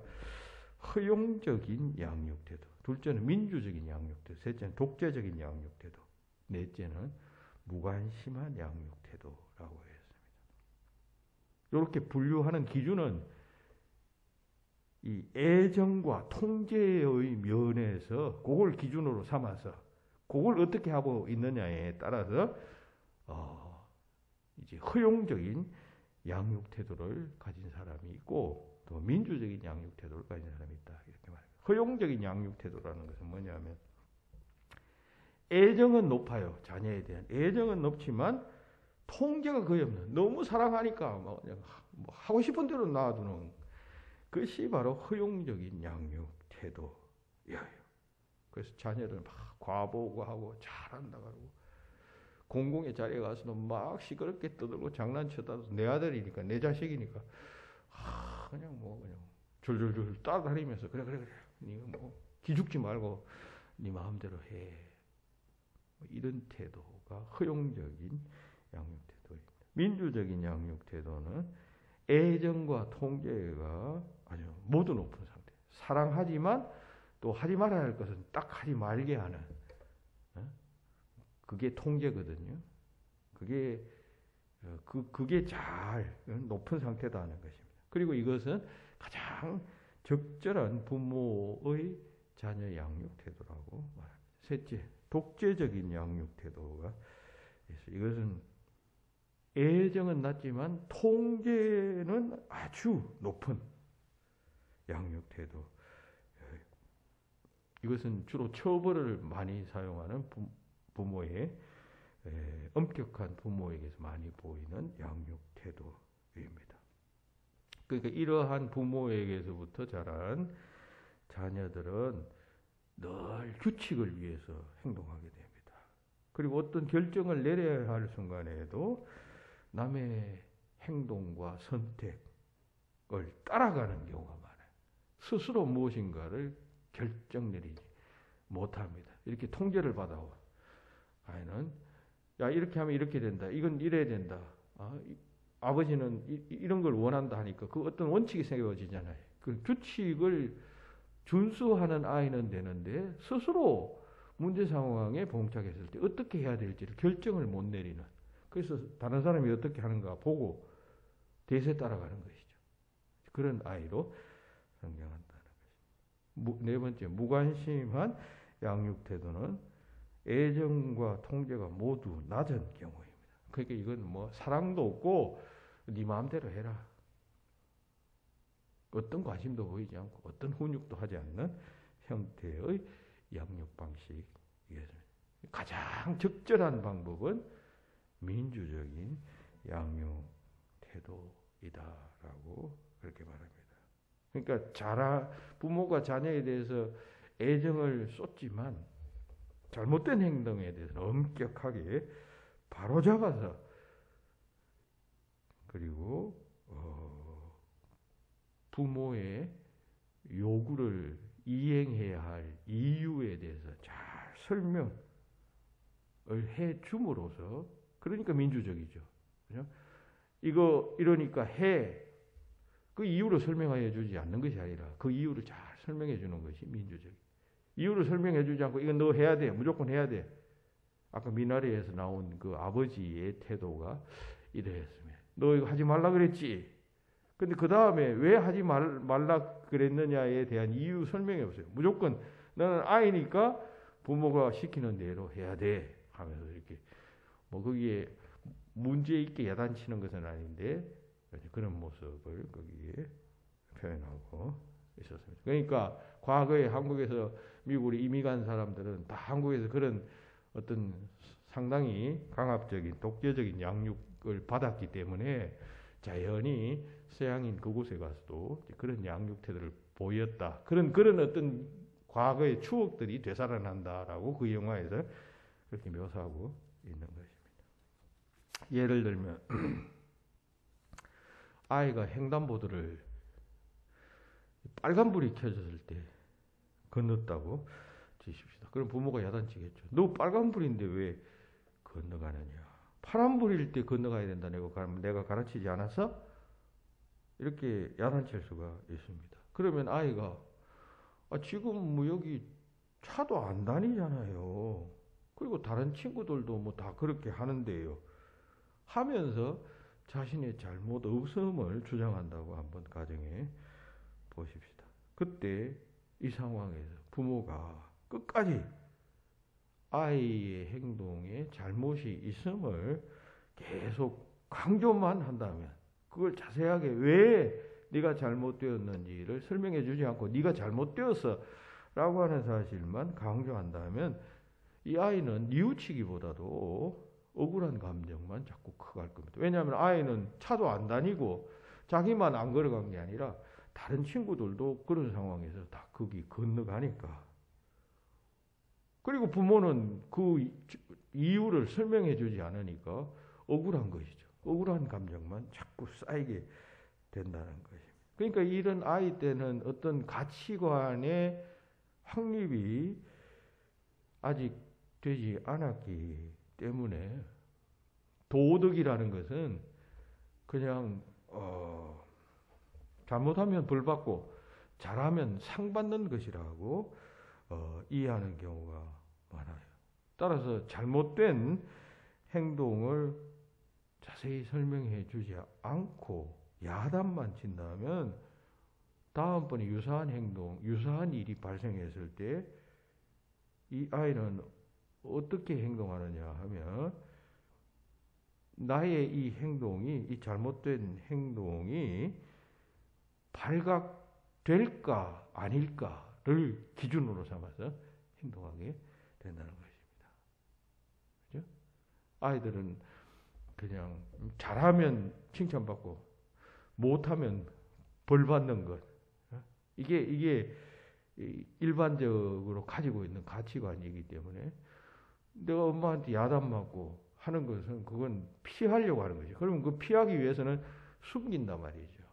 허용적인 양육 태도, 둘째는 민주적인 양육 태도, 셋째는 독재적인 양육 태도, 넷째는 무관심한 양육 태도라고 했습니다. 이렇게 분류하는 기준은 이 애정과 통제의 면에서 그걸 기준으로 삼아서 그걸 어떻게 하고 있느냐에 따라서 이제 허용적인 양육 태도를 가진 사람이 있고 또 민주적인 양육 태도를 가진 사람이 있다 이렇게 말합니다. 허용적인 양육 태도라는 것은 뭐냐면 애정은 높아요. 자녀에 대한 애정은 높지만 통제가 거의 없는 너무 사랑하니까 그냥 하고 싶은 대로 놔두는 그것이 바로 허용적인 양육 태도예요. 그래서 자녀를 막 과보고하고 잘한다 그러고 공공의 자리에 가서도 막 시끄럽게 떠들고 장난쳐도 내 아들이니까 내 자식이니까 그냥 졸졸졸 따라다니면서 그래 네가 기죽지 말고 네 마음대로 해. 이런 태도가 허용적인 양육 태도입니다. 민주적인 양육 태도는 애정과 통제가 아주 모두 높은 상태. 사랑하지만 또 하지 말아야 할 것은 딱 하지 말게 하는 그게 통제거든요. 그게 잘 높은 상태다는 것입니다. 그리고 이것은 가장 적절한 부모의 자녀 양육 태도라고 말합니다. 셋째, 독재적인 양육 태도가 있어요. 이것은 애정은 낮지만 통제는 아주 높은 양육 태도. 이것은 주로 처벌을 많이 사용하는 부모의 엄격한 부모에게서 많이 보이는 양육 태도입니다. 그러니까 이러한 부모에게서부터 자란 자녀들은 늘 규칙을 위해서 행동하게 됩니다. 그리고 어떤 결정을 내려야 할 순간에도 남의 행동과 선택을 따라가는 경우가 많아요. 스스로 무엇인가를 결정 내리지 못합니다. 이렇게 통제를 받아와. 아이는 야 이렇게 하면 이렇게 된다. 이건 이래야 된다. 아버지는 이런 걸 원한다 하니까 그 어떤 원칙이 세워지잖아요. 그 규칙을 준수하는 아이는 되는데 스스로 문제 상황에 봉착했을 때 어떻게 해야 될지를 결정을 못 내리는. 그래서 다른 사람이 어떻게 하는가 보고 대세 따라가는 것이죠. 그런 아이로 성장한다는 것입니다. 네 번째, 무관심한 양육 태도는 애정과 통제가 모두 낮은 경우입니다. 그러니까 이건 뭐 사랑도 없고 네 마음대로 해라. 어떤 관심도 보이지 않고 어떤 훈육도 하지 않는 형태의 양육 방식이겠습니다. 가장 적절한 방법은 민주적인 양육 태도이다라고 그렇게 말합니다. 그러니까 부모가 자녀에 대해서 애정을 쏟지만 잘못된 행동에 대해서는 엄격하게 바로잡아서 그리고 부모의 요구를 이행해야 할 이유에 대해서 잘 설명을 해 줌으로써 그러니까 민주적이죠. 그죠? 이러니까 해. 그 이유를 설명해 주지 않는 것이 아니라 그 이유를 잘 설명해 주는 것이 민주적이에요. 이유를 설명해 주지 않고 이건 너 해야 돼. 무조건 해야 돼. 아까 미나리에서 나온 그 아버지의 태도가 이러했습니다. 너 이거 하지 말라 그랬지. 근데 그 다음에 왜 하지 말라 그랬느냐에 대한 이유 설명해 보세요. 무조건 너는 아이니까 부모가 시키는 대로 해야 돼 하면서 이렇게 뭐 거기에 문제 있게 야단치는 것은 아닌데 그런 모습을 거기에 표현하고 있었습니다. 그러니까 과거에 한국에서 미국으로 이민 간 사람들은 다 한국에서 그런 어떤 상당히 강압적인 독재적인 양육을 받았기 때문에 자연히 서양인 그곳에 가서도 그런 양육 태도를 보였다. 그런 어떤 과거의 추억들이 되살아난다라고 그 영화에서 그렇게 묘사하고 있는 것입니다. 예를 들면 아이가 횡단보도를 빨간불이 켜졌을 때 건넜다고 치십시다. 그럼 부모가 야단치겠죠. 너 빨간불인데 왜 건너가느냐. 파란불일 때 건너가야 된다. 내가 가르치지 않았어? 이렇게 야단칠 수가 있습니다. 그러면 아이가 지금 뭐 여기 차도 안 다니잖아요. 그리고 다른 친구들도 뭐 다 그렇게 하는데요. 하면서 자신의 잘못 없음을 주장한다고 한번 가정해 보십시다. 그때 이 상황에서 부모가 끝까지 아이의 행동에 잘못이 있음을 계속 강조만 한다면 그걸 자세하게 왜 네가 잘못되었는지를 설명해 주지 않고 네가 잘못되었어 라고 하는 사실만 강조한다면 이 아이는 뉘우치기보다도 억울한 감정만 자꾸 커갈 겁니다. 왜냐하면 아이는 차도 안 다니고 자기만 안 걸어간 게 아니라 다른 친구들도 그런 상황에서 다 거기 건너가니까. 그리고 부모는 그 이유를 설명해 주지 않으니까 억울한 것이죠. 억울한 감정만 자꾸 쌓이게 된다는 것입니다. 그러니까 이런 아이 때는 어떤 가치관의 확립이 아직 되지 않았기 때문에 도덕이라는 것은 그냥 잘못하면 벌 받고 잘하면 상 받는 것이라고 이해하는 경우가 많아요. 따라서 잘못된 행동을 자세히 설명해 주지 않고 야단만 친다면 다음번에 유사한 행동, 유사한 일이 발생했을 때 이 아이는 어떻게 행동하느냐 하면 나의 이 행동이, 이 잘못된 행동이 발각될까 아닐까를 기준으로 삼아서 행동하게 된다는 것입니다. 그죠? 아이들은 그냥 잘하면 칭찬받고 못하면 벌 받는 것. 이게 일반적으로 가지고 있는 가치관이기 때문에 내가 엄마한테 야단 맞고 하는 것은 그건 피하려고 하는 거죠. 그러면 그 피하기 위해서는 숨긴단 말이죠.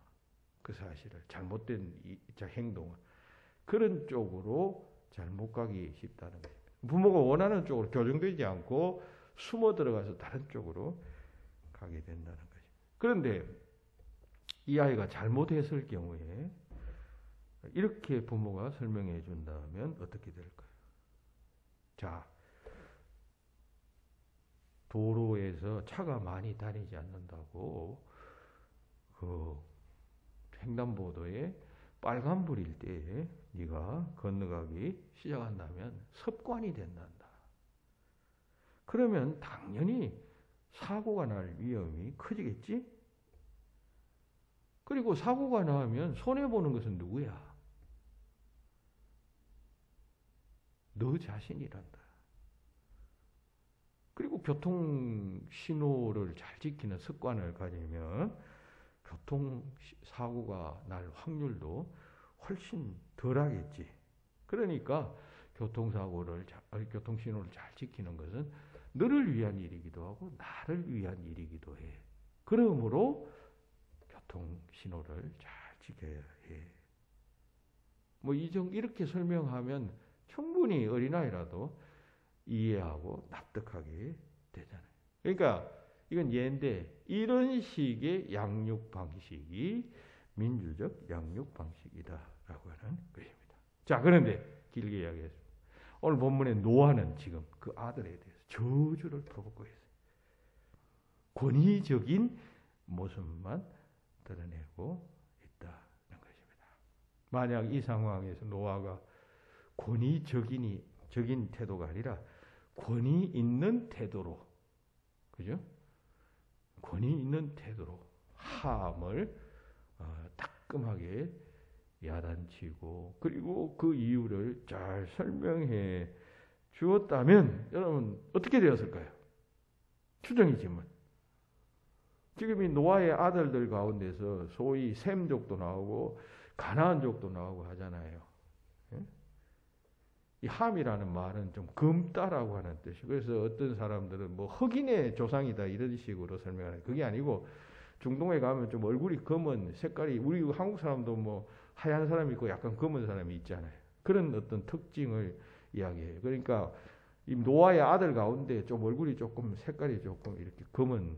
그 사실을, 잘못된 행동을. 그런 쪽으로 잘못 가기 쉽다는 거죠. 부모가 원하는 쪽으로 교정되지 않고 숨어 들어가서 다른 쪽으로 가게 된다는 거죠. 그런데 이 아이가 잘못했을 경우에 이렇게 부모가 설명해 준다면 어떻게 될까요? 자, 도로에서 차가 많이 다니지 않는다고 그 횡단보도에 빨간불일 때 네가 건너가기 시작한다면 습관이 된단다. 그러면 당연히 사고가 날 위험이 커지겠지? 그리고 사고가 나면 손해보는 것은 누구야? 너 자신이란다. 그리고 교통신호를 잘 지키는 습관을 가지면 교통사고가 날 확률도 훨씬 덜하겠지. 그러니까 교통신호를 잘 지키는 것은 너를 위한 일이기도 하고 나를 위한 일이기도 해. 그러므로 교통신호를 잘 지켜야 해. 이렇게 설명하면 충분히 어린아이라도 이해하고 납득하게 되잖아요. 그러니까 이건 예인데 이런 식의 양육 방식이 민주적 양육 방식이다라고 하는 것입니다. 자, 그런데 길게 이야기했습니다. 오늘 본문의 노아는 지금 그 아들에 대해서 저주를 퍼붓고 있어요. 권위적인 모습만 드러내고 있다는 것입니다. 만약 이 상황에서 노아가 권위적인 태도가 아니라 권위 있는 태도로, 그죠? 권위 있는 태도로 함을 따끔하게 야단치고 그리고 그 이유를 잘 설명해 주었다면 여러분 어떻게 되었을까요? 추정이지만 지금 이 노아의 아들들 가운데서 소위 셈족도 나오고 가나안족도 나오고 하잖아요. 이 함이라는 말은 좀 검다라고 하는 뜻이. 그래서 어떤 사람들은 흑인의 조상이다 이런 식으로 설명하는. 그게 아니고 중동에 가면 좀 얼굴이 검은 색깔이 우리 한국 사람도 하얀 사람이 있고 약간 검은 사람이 있잖아요. 그런 어떤 특징을 이야기해요. 그러니까 이 노아의 아들 가운데 좀 얼굴이 조금 색깔이 조금 이렇게 검은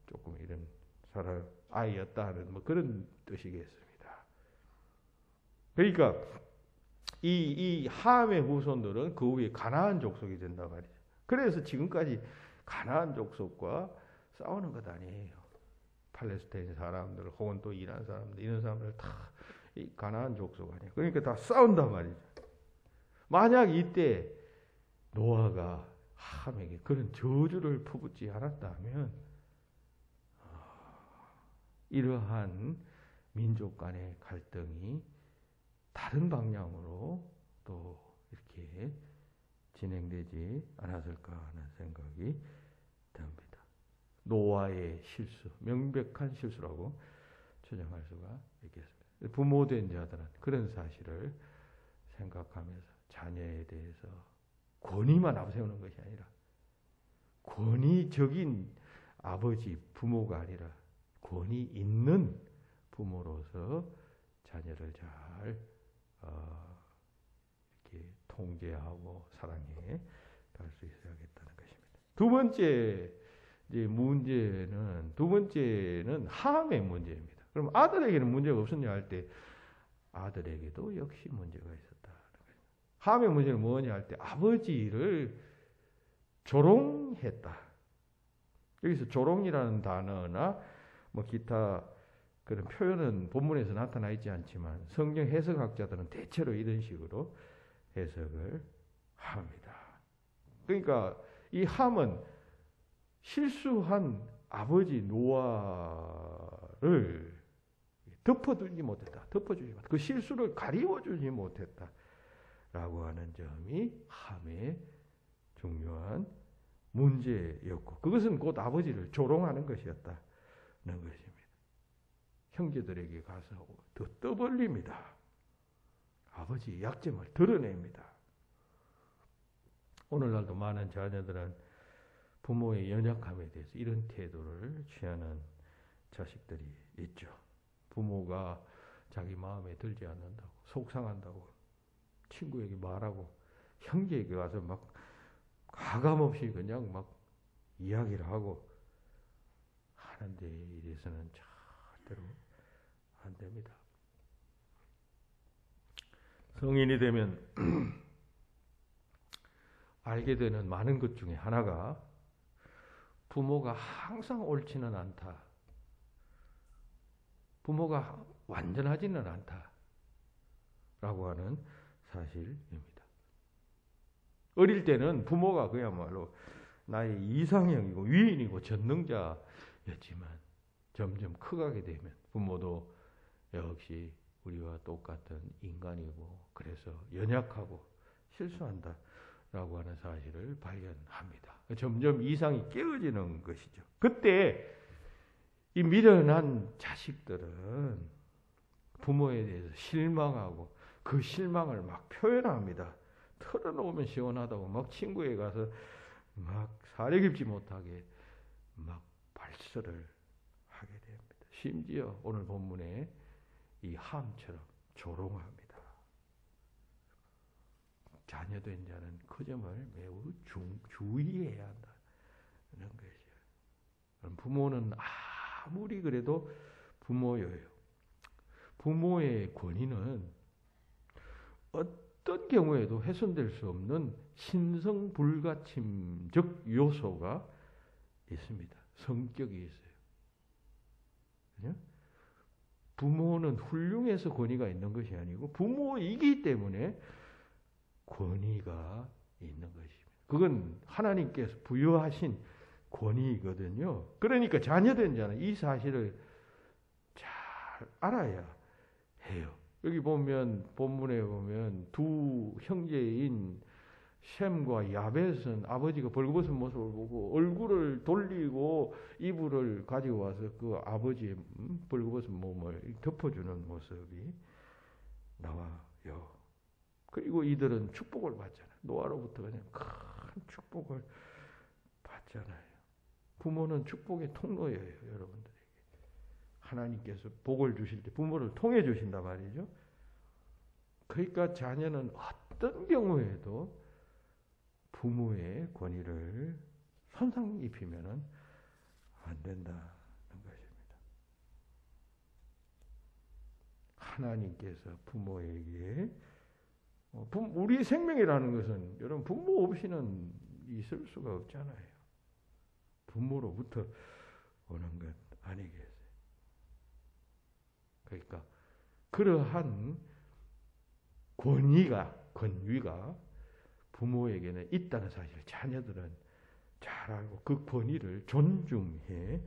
조금 이런 사람 아이였다는 그런 뜻이겠습니다. 그러니까 이 함의 후손들은 그 후에 가나안 족속이 된단 말이죠. 그래서 지금까지 가나안 족속과 싸우는 것 아니에요. 팔레스타인 사람들 혹은 또 이란 사람들 이런 사람들 다 이 가나안 족속 아니에요. 그러니까 다 싸운단 말이죠. 만약 이때 노아가 함에게 그런 저주를 퍼붓지 않았다면 이러한 민족 간의 갈등이 다른 방향으로 또 이렇게 진행되지 않았을까 하는 생각이 듭니다. 노아의 실수, 명백한 실수라고 추정할 수가 있겠습니다. 부모된 자들은 그런 사실을 생각하면서 자녀에 대해서 권위만 앞세우는 것이 아니라 권위적인 아버지, 부모가 아니라 권위 있는 부모로서 자녀를 잘 이렇게 통제하고 사랑해 갈 수 있어야겠다는 것입니다. 두 번째는 함의 문제입니다. 그럼 아들에게는 문제가 없었냐 할 때 아들에게도 역시 문제가 있었다는 거예요. 함의 문제는 뭐냐 할 때 아버지를 조롱했다. 여기서 조롱이라는 단어나 기타 그런 표현은 본문에서 나타나 있지 않지만 성경 해석학자들은 대체로 이런 식으로 해석을 합니다. 그러니까 이 함은 실수한 아버지 노아를 덮어주지 못했다. 그 실수를 가리워주지 못했다라고 하는 점이 함의 중요한 문제였고 그것은 곧 아버지를 조롱하는 것이었다는 것입니다. 형제들에게 가서 더 떠벌립니다. 아버지의 약점을 드러냅니다. 오늘날도 많은 자녀들은 부모의 연약함에 대해서 이런 태도를 취하는 자식들이 있죠. 부모가 자기 마음에 들지 않는다고, 속상한다고, 친구에게 말하고, 형제에게 가서 막 가감없이 그냥 막 이야기를 하고 하는데 이래서는 절대로 안 됩니다. 성인이 되면 알게 되는 많은 것 중에 하나가 부모가 항상 옳지는 않다. 부모가 완전하지는 않다. 라고 하는 사실입니다. 어릴 때는 부모가 그야말로 나의 이상형이고 위인이고 전능자였지만 점점 커가게 되면 부모도 역시 우리와 똑같은 인간이고 그래서 연약하고 실수한다. 라고 하는 사실을 발견합니다. 점점 이상이 깨어지는 것이죠. 그때 이 미련한 자식들은 부모에 대해서 실망하고 그 실망을 막 표현합니다. 털어놓으면 시원하다고 막 친구에 가서 막 사려 깊지 못하게 막 발설을 하게 됩니다. 심지어 오늘 본문에 이 함처럼 조롱합니다. 자녀된 자는 그 점을 매우 주의해야 한다는 것이에요. 부모는 아무리 그래도 부모예요. 부모의 권위는 어떤 경우에도 훼손될 수 없는 신성불가침적 요소가 있습니다. 성격이 있어요. 그죠? 부모는 훌륭해서 권위가 있는 것이 아니고 부모이기 때문에 권위가 있는 것입니다. 그건 하나님께서 부여하신 권위이거든요. 그러니까 자녀된 자는 이 사실을 잘 알아야 해요. 여기 보면 본문에 보면 두 형제인 셈과 야벳은 아버지가 벌거벗은 모습을 보고 얼굴을 돌리고 이불을 가지고 와서 그 아버지의 벌거벗은 몸을 덮어주는 모습이 나와요. 그리고 이들은 축복을 받잖아요. 노아로부터 그냥 큰 축복을 받잖아요. 부모는 축복의 통로예요, 여러분들에게. 하나님께서 복을 주실 때 부모를 통해 주신단 말이죠. 그러니까 자녀는 어떤 경우에도 부모의 권위를 손상 입히면 안 된다는 것입니다. 하나님께서 부모에게 우리 생명이라는 것은 여러분 부모 없이는 있을 수가 없잖아요. 부모로부터 오는 것 아니겠어요. 그러니까 그러한 권위가 부모에게는 있다는 사실을 자녀들은 잘 알고 그 권위를 존중해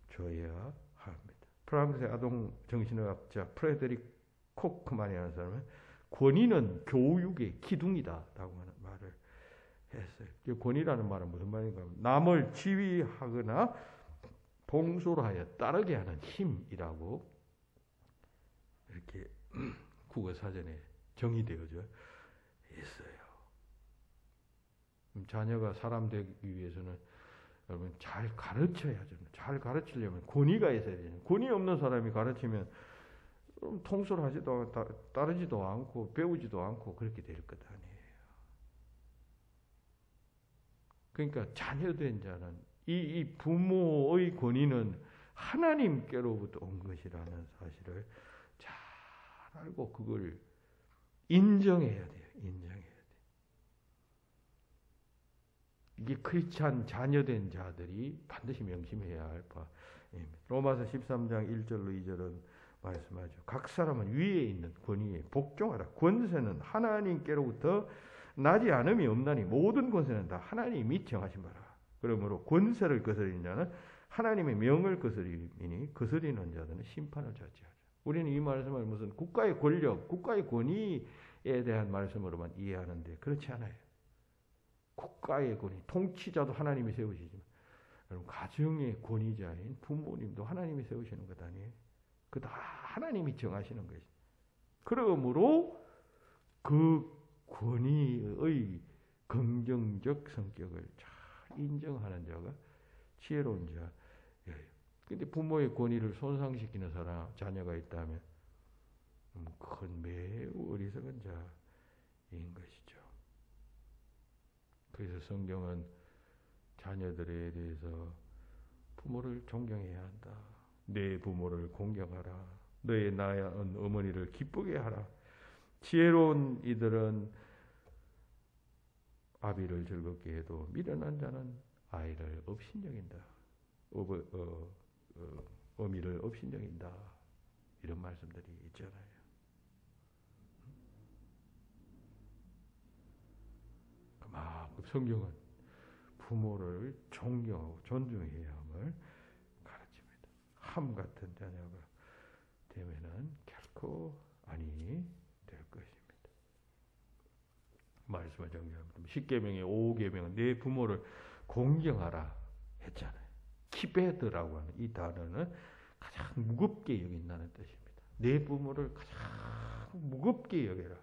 줘야 합니다. 프랑스의 아동 정신의학자 프레데릭 코크만이라는 사람은 권위는 교육의 기둥이다라고 하는 말을 했어요. 권위라는 말은 무슨 말인가 하면 남을 지휘하거나 봉소로 하여 따르게 하는 힘이라고 이렇게 국어사전에 정의되어져 있어요. 자녀가 사람 되기 위해서는 여러분 잘 가르쳐야죠. 잘 가르치려면 권위가 있어야 돼요. 권위 없는 사람이 가르치면 통솔하지도 따르지도 않고 배우지도 않고 그렇게 될 것 아니에요. 그러니까 자녀된 자는 이 부모의 권위는 하나님께로부터 온 것이라는 사실을 잘 알고 그걸 인정해야 돼요. 인정해야 돼요. 이게 크리스찬 자녀된 자들이 반드시 명심해야 할 바입니다. 로마서 13장 1절로 2절은 말씀하죠. 각 사람은 위에 있는 권위에 복종하라. 권세는 하나님께로부터 나지 않음이 없나니 모든 권세는 다 하나님이 정하신 바라. 그러므로 권세를 거스리는 자는 하나님의 명을 거스리니 거스리는 자들은 심판을 자지하라. 우리는 이 말씀을 무슨 국가의 권력, 국가의 권위에 대한 말씀으로만 이해하는데 그렇지 않아요. 국가의 권위, 통치자도 하나님이 세우시지만 여러분 가정의 권위자인 부모님도 하나님이 세우시는 것 아니에요? 그 다 하나님이 정하시는 것이. 그러므로 그 권위의 긍정적 성격을 잘 인정하는 자가 지혜로운 자예요. 근데 부모의 권위를 손상시키는 자녀가 있다면 그건 매우 어리석은 자인 것이죠. 그래서 성경은 자녀들에 대해서 부모를 존경해야 한다. 내 부모를 공경하라. 너의 낳은 어머니를 기쁘게 하라. 지혜로운 이들은 아비를 즐겁게 해도 미련한 자는 아이를 업신여긴다. 어미를 업신여긴다. 이런 말씀들이 있잖아요. 그만큼 성경은 부모를 존경하고 존중해야 함을 가르칩니다. 함 같은 자녀가 되면은 결코 아니 될 것입니다. 말씀을 정리합니다. 10계명의 5계명은 내 부모를 공경하라 했잖아요. 키베드라고 하는 이 단어는 가장 무겁게 여긴다는 뜻입니다. 내 부모를 가장 무겁게 여겨라.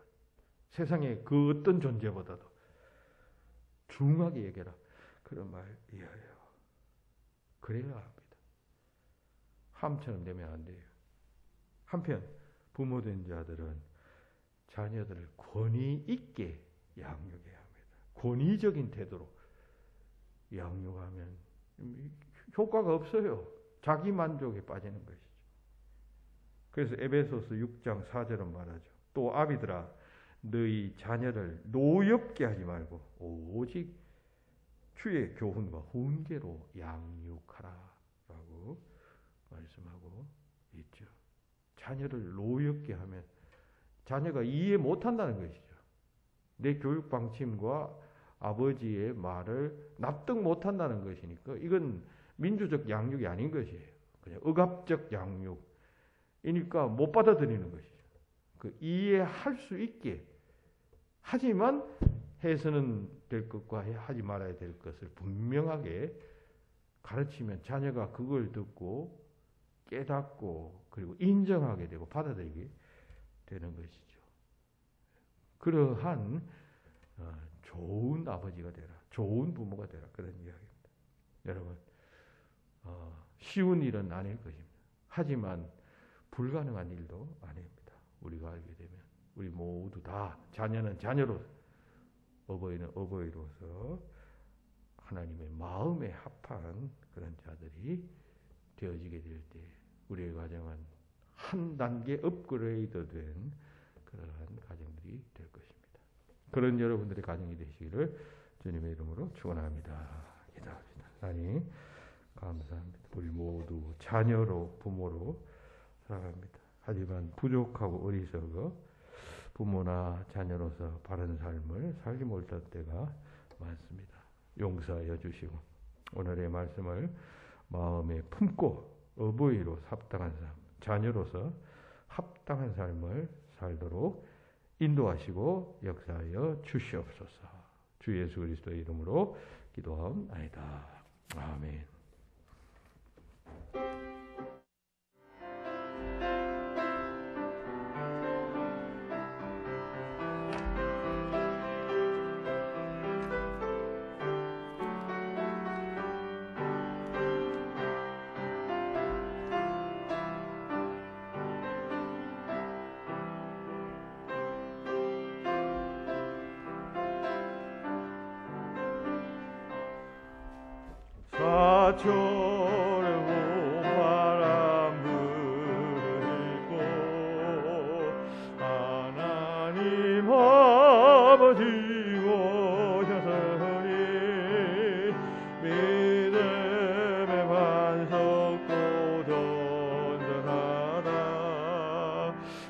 세상의 그 어떤 존재보다도 중하게 여겨라. 그런 말이에요. 그래야 합니다. 함처럼 되면 안 돼요. 한편 부모된 자들은 자녀들을 권위 있게 양육해야 합니다. 권위적인 태도로 양육하면 효과가 없어요. 자기 만족에 빠지는 것이죠. 그래서 에베소서 6장 4절은 말하죠. 또 아비들아 너희 자녀를 노엽게 하지 말고 오직 주의 교훈과 훈계로 양육하라 라고 말씀하고 있죠. 자녀를 노엽게 하면 자녀가 이해 못한다는 것이죠. 내 교육 방침과 아버지의 말을 납득 못한다는 것이니까 이건 민주적 양육이 아닌 것이에요. 그냥 억압적 양육이니까 못 받아들이는 것이죠. 그 이해할 수 있게 하지만 해서는 될 것과 하지 말아야 될 것을 분명하게 가르치면 자녀가 그걸 듣고 깨닫고 그리고 인정하게 되고 받아들이게 되는 것이죠. 그러한 좋은 아버지가 되라. 좋은 부모가 되라. 그런 이야기입니다. 여러분 쉬운 일은 아닐 것입니다. 하지만 불가능한 일도 아닙니다. 우리가 알게 되면 우리 모두 다 자녀는 자녀로서 어버이는 어버이로서 하나님의 마음에 합한 그런 자들이 되어지게 될 때 우리의 가정은 한 단계 업그레이드된 그러한 가정들이 될 것입니다. 그런 여러분들의 가정이 되시기를 주님의 이름으로 축원합니다. 기도합시다. 하나님 감사합니다. 우리 모두 자녀로 부모로 살아갑니다. 하지만 부족하고 어리석어 부모나 자녀로서 바른 삶을 살지 못할 때가 많습니다. 용서하여 주시고 오늘의 말씀을 마음에 품고 어버이로 합당한 삶, 자녀로서 합당한 삶을 살도록 인도하시고 역사하여 주시옵소서. 주 예수 그리스도의 이름으로 기도하옵나이다. 아멘. 사철고 바람 불고 하나님 아버지 오셔서니 믿음의 반석도 던전하다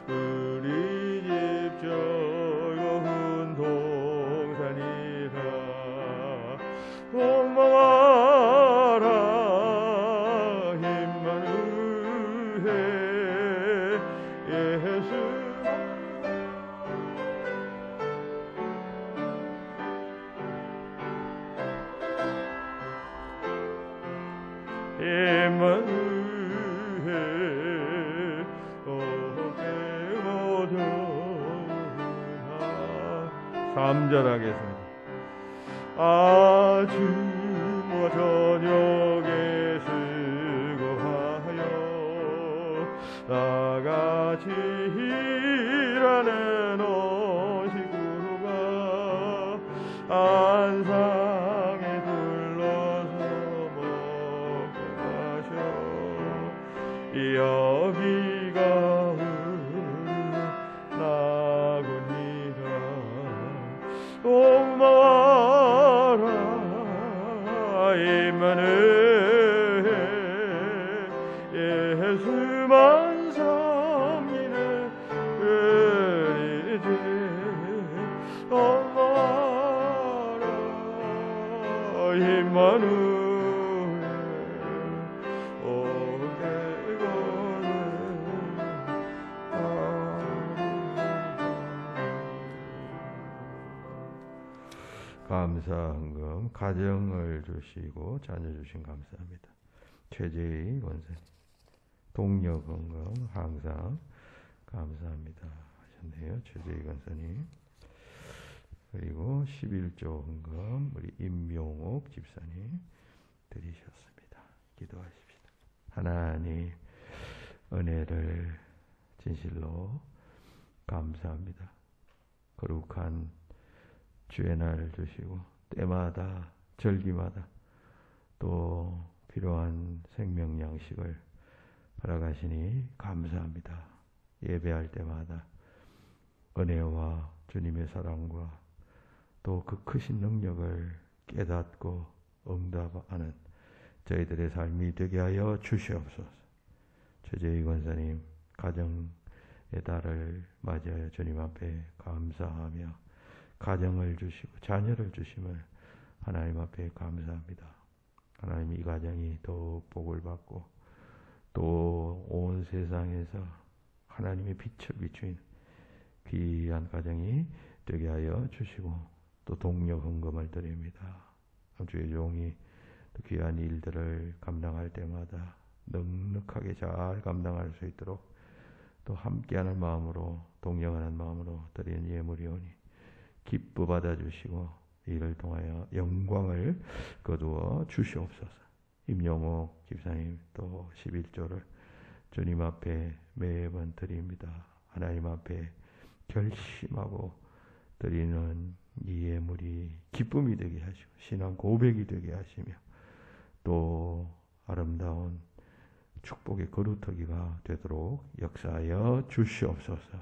우리 집 저고운 동산이라 동방아 임마누엘 오게거든 3절 하겠습니다. 아침과 저녁에 수고하여 나같이 일하는 오시구가 안상에 둘러서 먹고 마셔 여기가 나군이라 옥마라 임마누엘 예수만 섬기는 은이제 옥마라 임마누엘 오게거든 감사헌금 가정을 주시고 자녀 주신 감사합니다. 최재희 원사님 동력헌금 항상 감사합니다 하셨네요. 최재희 원사님. 그리고 11조 헌금 우리 임명옥 집사님 드리셨습니다. 기도하십시다. 하나님 은혜를 진실로 감사합니다. 거룩한 주의 날 주시고 때마다 절기마다 또 필요한 생명 양식을 허락하시니 감사합니다. 예배할 때마다 은혜와 주님의 사랑과 또 그 크신 능력을 깨닫고 응답하는 저희들의 삶이 되게 하여 주시옵소서. 최재희 권사님 가정의 달을 맞이하여 주님 앞에 감사하며 가정을 주시고 자녀를 주심을 하나님 앞에 감사합니다. 하나님 이 가정이 더욱 복을 받고 또 온 세상에서 하나님의 빛을 비추인 귀한 가정이 되게 하여 주시고 또 동력 헌금을 드립니다. 주의 종이 또 귀한 일들을 감당할 때마다 넉넉하게 잘 감당할 수 있도록 또 함께하는 마음으로 동력하는 마음으로 드리는 예물이오니 기뻐 받아주시고 이를 통하여 영광을 거두어 주시옵소서. 임영옥 집사님 또 11조를 주님 앞에 매번 드립니다. 하나님 앞에 결심하고 드리는 이 예물이 기쁨이 되게 하시고 신앙 고백이 되게 하시며 또 아름다운 축복의 거루터기가 되도록 역사하여 주시옵소서.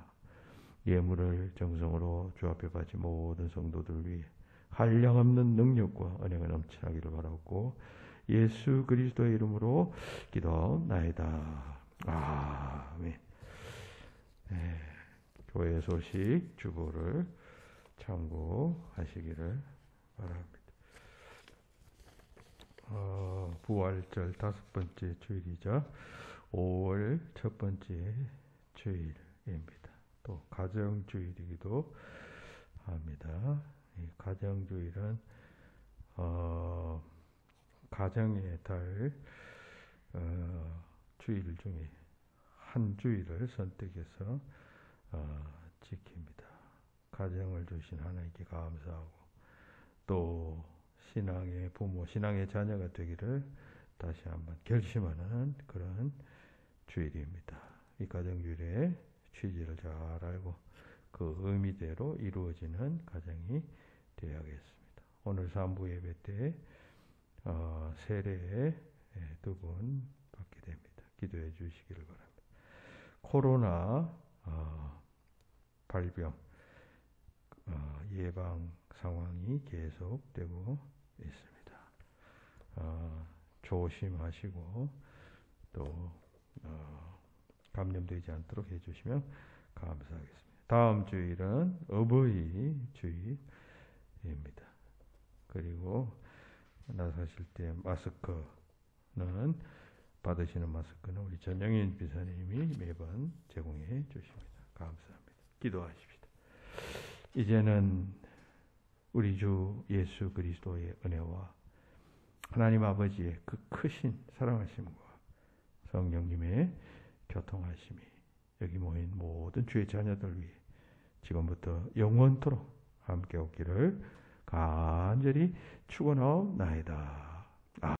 예물을 정성으로 주 앞에 바친 모든 성도들 위해 한량없는 능력과 은혜가 넘치기를 바라고 예수 그리스도의 이름으로 기도나이다. 아멘. 네, 교회 소식 주보를 참고하시기를 바랍니다. 부활절 5번째 주일이죠. 5월 첫 번째 주일입니다. 또 가정주일이기도 합니다. 이 가정주일은 가정의 달 주일 중에 한 주일을 선택해서 지킵니다. 가정을 주신 하나님께 감사하고 또 신앙의 부모, 신앙의 자녀가 되기를 다시 한번 결심하는 그런 주일입니다. 이 가정주일의 취지를 잘 알고 그 의미대로 이루어지는 가정이 되어야겠습니다. 오늘 3부 예배 때 세례에 2분 받게 됩니다. 기도해 주시기를 바랍니다. 코로나 발병 예방 상황이 계속되고 있습니다. 조심하시고 또 감염되지 않도록 해주시면 감사하겠습니다. 다음 주일은 어버이 주일입니다. 그리고 나서실 때 마스크는 받으시는 마스크는 우리 전영인 비서님이 매번 제공해 주십니다. 감사합니다. 기도하십시다. 이제는 우리 주 예수 그리스도의 은혜와 하나님 아버지의 그 크신 사랑하심과 성령님의 교통하심이 여기 모인 모든 주의 자녀들 위해 지금부터 영원토록 함께 없기를 간절히 축원하옵나이다.